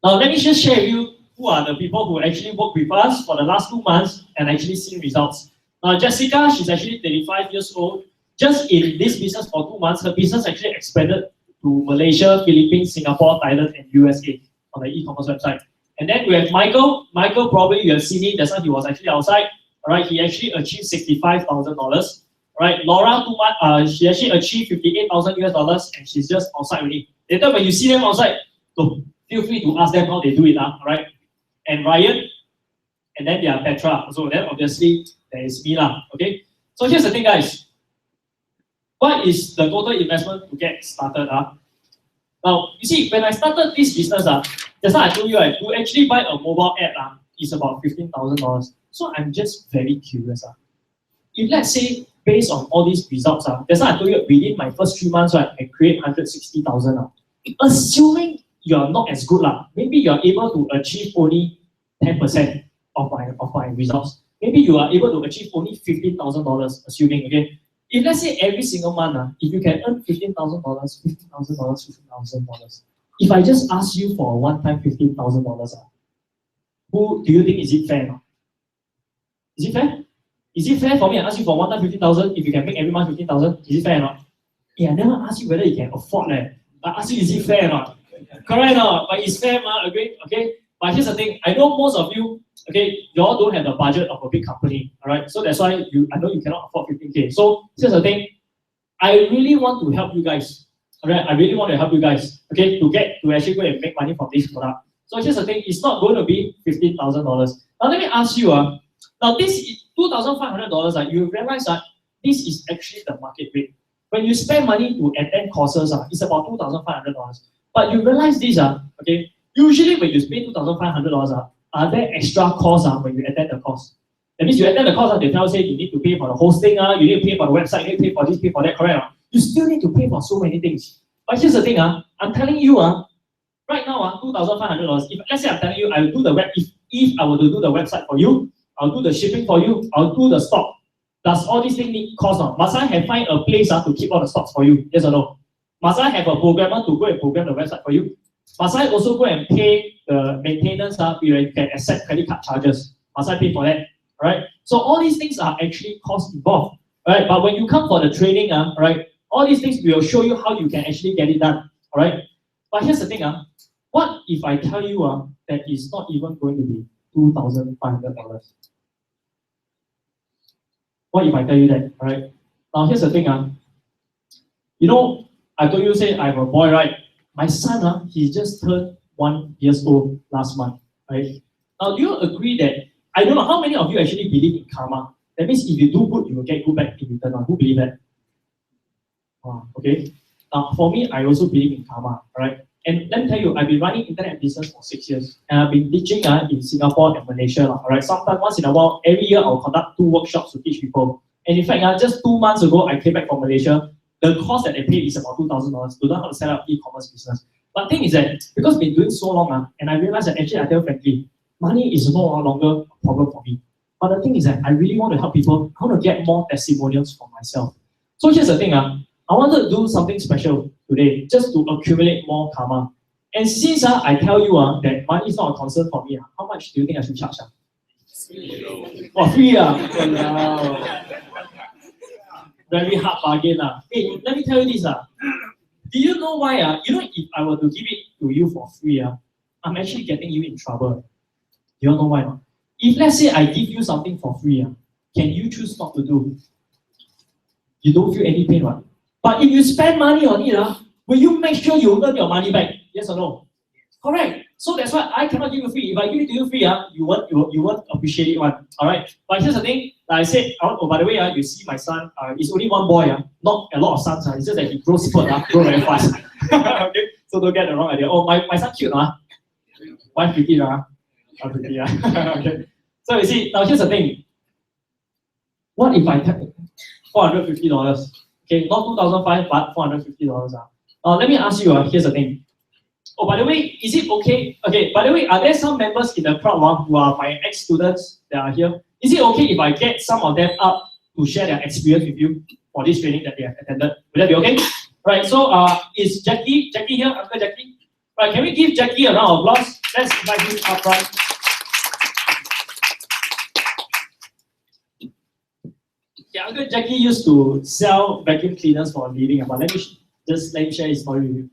Now, let me just share with you who are the people who actually worked with us for the last 2 months and actually seen results. Now, Jessica, she's actually 35 years old. Just in this business for 2 months, her business actually expanded to Malaysia, Philippines, Singapore, Thailand, and USA on the e-commerce website. And then we have Michael. Michael, probably you have seen him. That's why he was actually outside. All right, he actually achieved $65,000. All right, Laura, 2 months, she actually achieved $58,000, and she's just outside already. Later, when you see them outside, so feel free to ask them how they do it. All right, and Ryan, and then they are Petra. So then obviously that is me lah. Okay. So here's the thing, guys. What is the total investment to get started? Now, you see, when I started this business, that's why I told you, to actually buy a mobile app is about $15,000. So I'm just very curious. If let's say, based on all these results, that's why I told you, within my first 3 months, I create 160,000. Assuming you're not as good, maybe you're able to achieve only 10% of my results. Maybe you are able to achieve only $15,000, assuming, okay? If let's say every single month, if you can earn $15,000, $15,000, if I just ask you for a one-time $15,000, who do you think is it fair? Is it fair? Is it fair for me to ask you for one-time 15,000 if you can make every month 15,000? Is it fair or not? Yeah, I never ask you whether you can afford it. I ask you, is it fair or not? Correct or not? But it's fair, agree? Okay. But here's the thing. I know most of you, okay, you all don't have the budget of a big company, all right? So that's why I know you cannot afford 15K. So here's the thing. I really want to help you guys, all right? I really want to help you guys, okay, to actually go and make money from this product. So here's the thing. It's not going to be $15,000. Now let me ask you, now this $2,500, you realize that this is actually the market rate. When you spend money to attend courses, it's about $2,500. But you realize this, okay, usually when you spend $2,500, are there extra costs when you attend the course? That means you attend the course, they tell you, say you need to pay for the hosting, you need to pay for the website, you need to pay for this, pay for that, correct? You still need to pay for so many things. But here's the thing, I'm telling you, right now, $2,500, if let's say I'm telling you, I will do the web, if I were to do the website for you, I'll do the shipping for you, I'll do the stock. Does all these things need cost? Must I have find a place to keep all the stocks for you? Yes or no? Must I have a programmer to go and program the website for you? Must I also go and pay the maintenance where you can accept credit card charges? Must I pay for that? Right? So all these things are actually cost involved. Right? But when you come for the training, right, all these things will show you how you can actually get it done. Alright? But here's the thing, what if I tell you that it's not even going to be $2,500? What if I tell you that? Alright? Now here's the thing, you know, I told you, say I have a boy, right? My son, he just turned 1 year old last month, right? Now, do you agree that, I don't know how many of you actually believe in karma? That means if you do good, you will get good back in return. Who believe that? Okay. Now, for me, I also believe in karma, right? And let me tell you, I've been running internet business for 6 years, and I've been teaching in Singapore and Malaysia, right? Sometimes once in a while, every year I'll conduct 2 workshops to teach people. And in fact, just 2 months ago, I came back from Malaysia. The cost that they pay is about $2,000 to learn how to set up e-commerce business. But the thing is that, because I've been doing so long, and I realized that actually, I tell you frankly, money is no longer a problem for me. But the thing is that I really want to help people, how to get more testimonials for myself. So here's the thing, I wanted to do something special today, just to accumulate more karma. And since I tell you that money is not a concern for me, how much do you think I should charge? Free. Wow. Very hard bargain. Hey, let me tell you this. Do you know why? You know, if I were to give it to you for free, I'm actually getting you in trouble. Do you know why not? If let's say I give you something for free, can you choose not to do? You don't feel any pain, right? But if you spend money on it, will you make sure you earn your money back? Yes or no? Correct. So that's why I cannot give you free. If I give it to you free, you won't appreciate it one. Alright. But here's the thing, like I said, oh by the way, you see my son, he's only one boy, not a lot of sons, it's just that he grows spurt, grow very fast. Okay? So don't get the wrong idea. Oh my son cute, Why pretty, pretty, okay. So you see, now here's the thing. What if I take $450? Okay, not $2,500, but $450. Let me ask you, here's the thing. Oh, by the way, is it okay? Okay, by the way, are there some members in the crowd who are my ex-students that are here? Is it okay if I get some of them up to share their experience with you for this training that they have attended? Will that be okay? Right, so is Jackie here? Uncle Jackie? Right, can we give Jackie a round of applause? Let's invite him up front. Yeah, Uncle Jackie used to sell vacuum cleaners for a living, but let me share his story with you.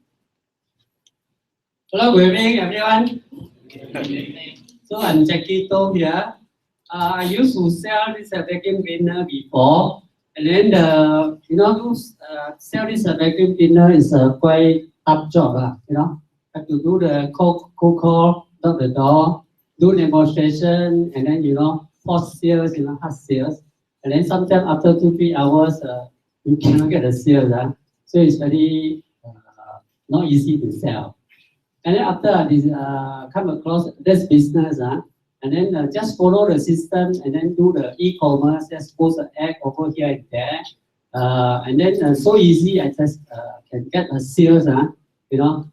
Hello, good evening, everyone. So I'm Jackie To here. I used to sell this vacuum cleaner before, and then to sell this vacuum cleaner is a quite tough job, Have to do the cold call, knock the door, do demonstration, and then post sales, hard sales. And then sometimes after 2-3 hours, you cannot get the sales. So it's very not easy to sell. And then after this come across this business, and then just follow the system and then do the e-commerce, just post an ad over here and there. And then so easy, I just can get a sales, you know.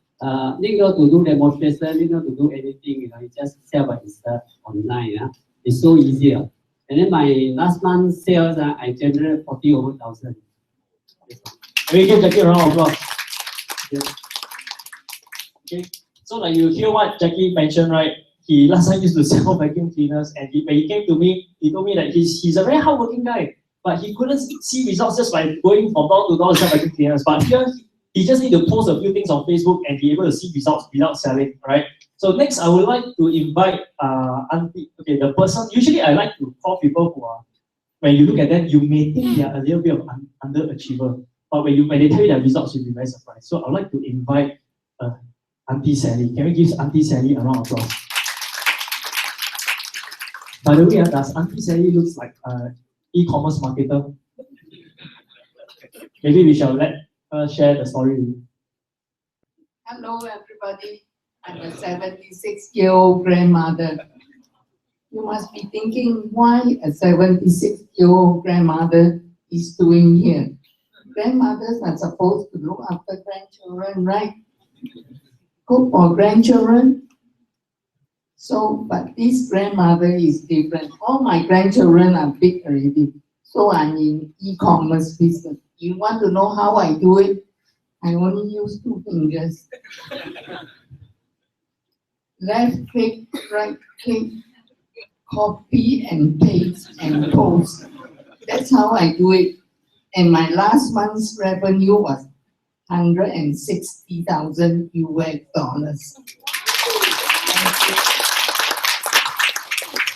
Need not to do demonstration, need not to do anything, you know, you just sell by yourself online. It's so easy. And then my last month sales, I generated 40,000. We give Jackie a round of applause. Okay. So like you hear what Jackie mentioned, right? He last time used to sell vacuum cleaners, and when he came to me, he told me that he's a very hardworking guy, but he couldn't see results just by going from door to door to sell vacuum cleaners. But here he just need to post a few things on Facebook and be able to see results without selling, right? So next, I would like to invite Auntie. Okay, the person. Usually, I like to call people who are, when you look at them, you may think they are a little bit of underachiever, but when they tell you their results, you'll be very surprised. So I'd like to invite Auntie Sally. Can we give Auntie Sally a round of applause? By the way, does Auntie Sally looks like an e-commerce marketer? Maybe we shall let her share the story with you. Hello, everybody. I'm a 76-year-old grandmother. You must be thinking why a 76-year-old grandmother is doing here. Grandmothers are supposed to look after grandchildren, right? Cook for grandchildren. So, but this grandmother is different. All my grandchildren are big already. So I'm in e-commerce business. You want to know how I do it? I only use 2 fingers. Left click, right click, copy and paste and post. That's how I do it. And my last month's revenue was 160,000 US dollars.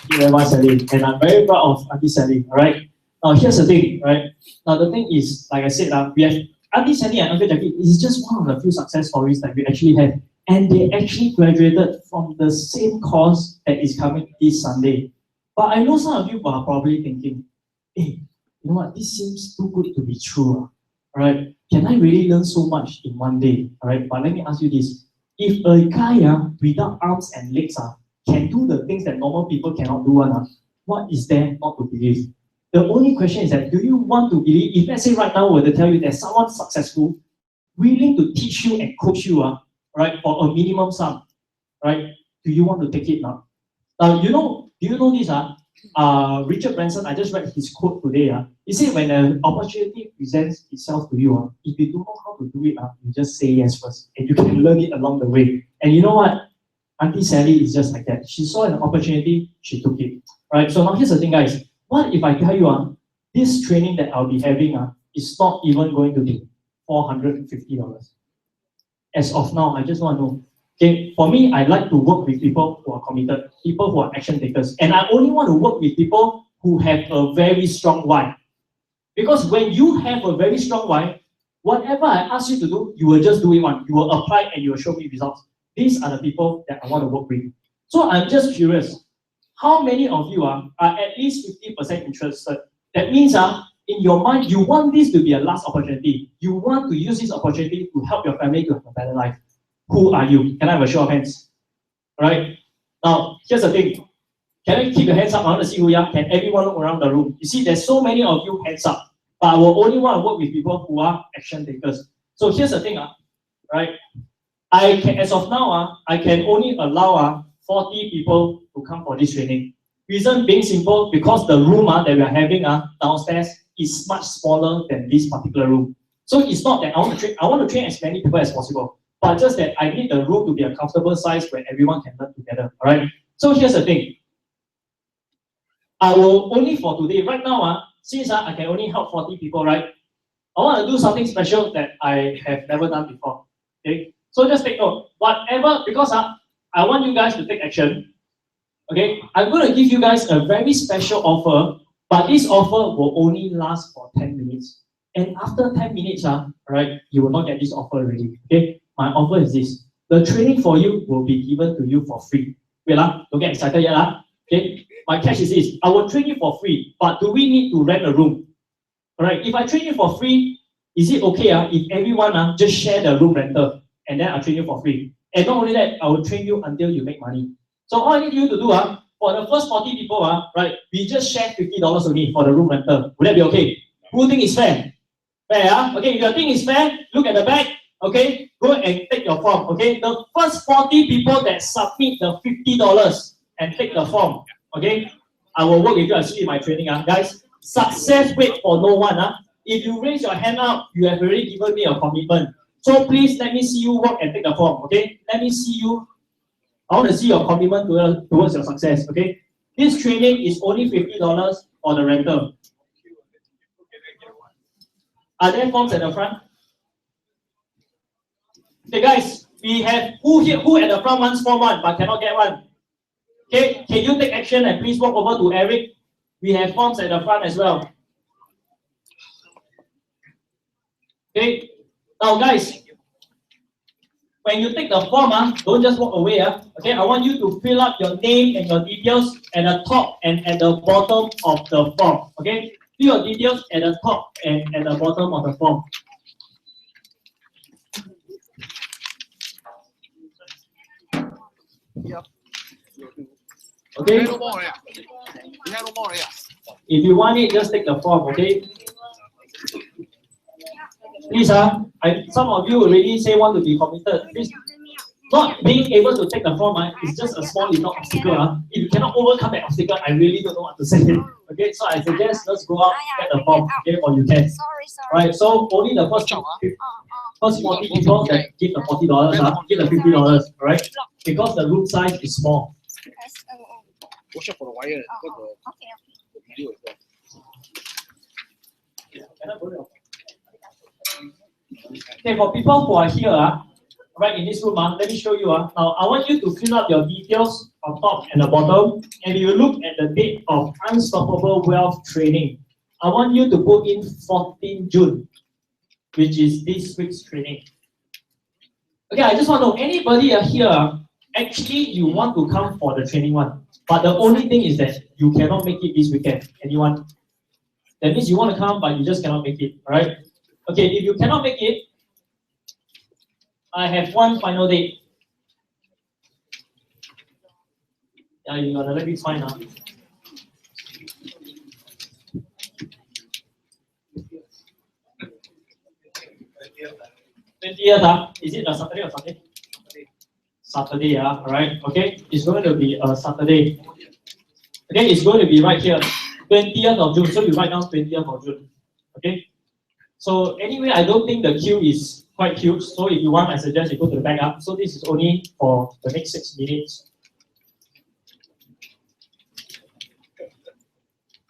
Thank you very much, Sally. And I'm very proud of Auntie Sally, all right? Now, here's the thing, right? Now, the thing is, like I said, we have Auntie Sally and Uncle Jackie is just one of the few success stories that we actually have. And they actually graduated from the same course that is coming this Sunday. But I know some of you are probably thinking, hey, you know what, this seems too good to be true, all right? Can I really learn so much in one day, all right? But let me ask you this. If a guy without arms and legs can do the things that normal people cannot do, what is there not to believe? The only question is that, do you want to believe, if let's say right now we were to tell you there's someone successful, willing to teach you and coach you, right, for a minimum sum, right? Do you want to take it now? Do you know this? Richard Branson, I just read his quote today. He said, when an opportunity presents itself to you, if you don't know how to do it, you just say yes first, and you can learn it along the way. And you know what? Auntie Sally is just like that. She saw an opportunity, she took it. Right? So now here's the thing, guys. What if I tell you, this training that I'll be having is not even going to be $450? As of now, I just want to know. Okay, for me, I like to work with people who are committed, people who are action takers. And I only want to work with people who have a very strong why. Because when you have a very strong why, whatever I ask you to do, you will just do it one. You will apply and you will show me results. These are the people that I want to work with. So I'm just curious, how many of you are at least 50% interested? That means in your mind, you want this to be a last opportunity. You want to use this opportunity to help your family to have a better life. Who are you? Can I have a show of hands? All right. Now, here's the thing. Can I keep your hands up? I want to see who you are. Can everyone look around the room? You see, there's so many of you hands up. But I will only want to work with people who are action takers. So here's the thing, right? I can, as of now, I can only allow 40 people to come for this training. Reason being simple, because the room that we are having downstairs is much smaller than this particular room. So it's not that I want to train as many people as possible, but just that I need the room to be a comfortable size where everyone can learn together. All right. So here's the thing. I will only for today, right now, since I can only help 40 people, right? I want to do something special that I have never done before. Okay. So just take note. Whatever, because I want you guys to take action. Okay, I'm going to give you guys a very special offer, but this offer will only last for 10 minutes. And after 10 minutes, right, you will not get this offer already. Okay, my offer is this. The training for you will be given to you for free. Wait, don't get excited yet. Okay, my catch is this: I will train you for free, but do we need to rent a room? Alright, if I train you for free, is it okay if everyone just share the room rental and then I train you for free? And not only that, I will train you until you make money. So all I need you to do for the first 40 people, right, we just share $50 only for the room rental. Would that be okay? Who think it's fair? Fair, okay, if you think it's fair, look at the back, okay, go and take your form, okay? The first 40 people that submit the $50 and take the form, okay, I will work with you and see my training, guys. Success wait for no one. If you raise your hand up, you have already given me a commitment. So please let me see you work and take the form, okay? Let me see you. I want to see your commitment towards your success, okay? This training is only $50 for the rental. Are there forms at the front? Okay, guys, we have who at the front wants form 1 but cannot get one? Okay, can you take action and please walk over to Eric? We have forms at the front as well. Okay, now guys, when you take the form, don't just walk away. Okay, I want you to fill up your name and your details at the top and at the bottom of the form. Okay, fill your details at the top and at the bottom of the form. Okay. If you want it, just take the form. Okay. Please, some of you already say want to be committed. Please, not being able to take the form is just a small little obstacle. If you cannot overcome that obstacle, I really don't know what to say. Okay, so I suggest let's go out, get the form, okay, or you can. Right, so only the first 40 people that give the $40, give the $50, right? Because the room size is small. Watch out for the wire. Okay, for people who are here, right in this room, let me show you. Now, I want you to fill up your details on top and the bottom, and you look at the date of Unstoppable Wealth Training. I want you to put in 14 June, which is this week's training. Okay, I just want to know, anybody here, actually you want to come for the training one, but the only thing is that you cannot make it this weekend. Anyone? That means you want to come, but you just cannot make it, right? Okay, if you cannot make it, I have one final date. Yeah, you gotta let me find out. 20th, is it a Saturday or Sunday? Saturday, alright, okay. It's going to be a Saturday. Okay, it's going to be right here, 20th of June. So you write down 20th of June. Okay. So anyway, I don't think the queue is quite huge. So if you want, I suggest you go to the back up. So this is only for the next 6 minutes.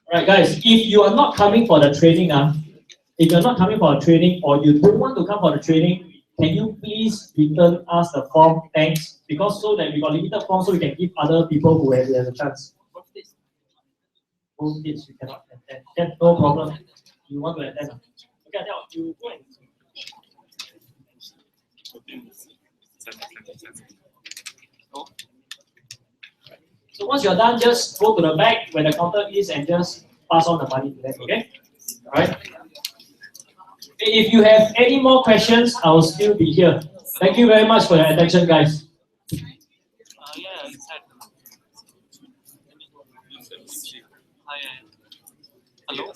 Alright, guys, if you are not coming for the training, if you're not coming for a training or you don't want to come for the training, can you please return us the form? Thanks. Because so that we got limited form so we can give other people who have a chance. Both dates you cannot attend. Yeah, no problem. You want to attend? Okay, now you go and. So once you're done, just go to the back where the counter is and just pass on the money to them. Okay? Alright. If you have any more questions, I will still be here. Thank you very much for your attention, guys. Hello.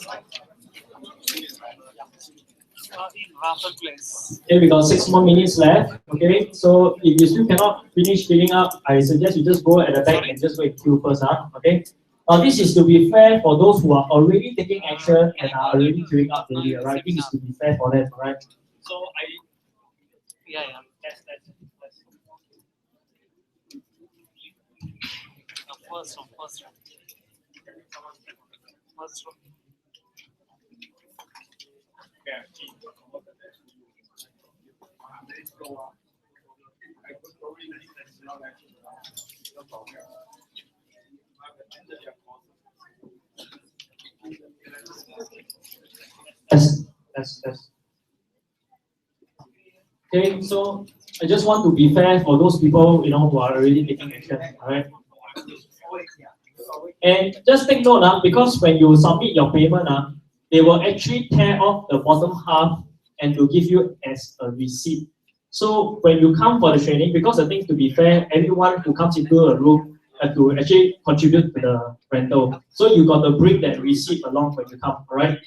Okay, we got 6 more minutes left. Okay, so if you still cannot finish filling up, I suggest you just go at the back and just go and queue first. Okay. Now this is to be fair for those who are already taking action and are already queuing up already. Right? This is to be fair for them. Right? So Yeah. Yes. First room. Yes. Okay, so I just want to be fair for those people who are already taking action. All right. And just take note, because when you submit your payment, they will actually tear off the bottom half and to give you as a receipt. So when you come for the training, because the thing to be fair, everyone who comes into a room have to actually contribute to the rental. So you got to bring that receipt along when you come, alright?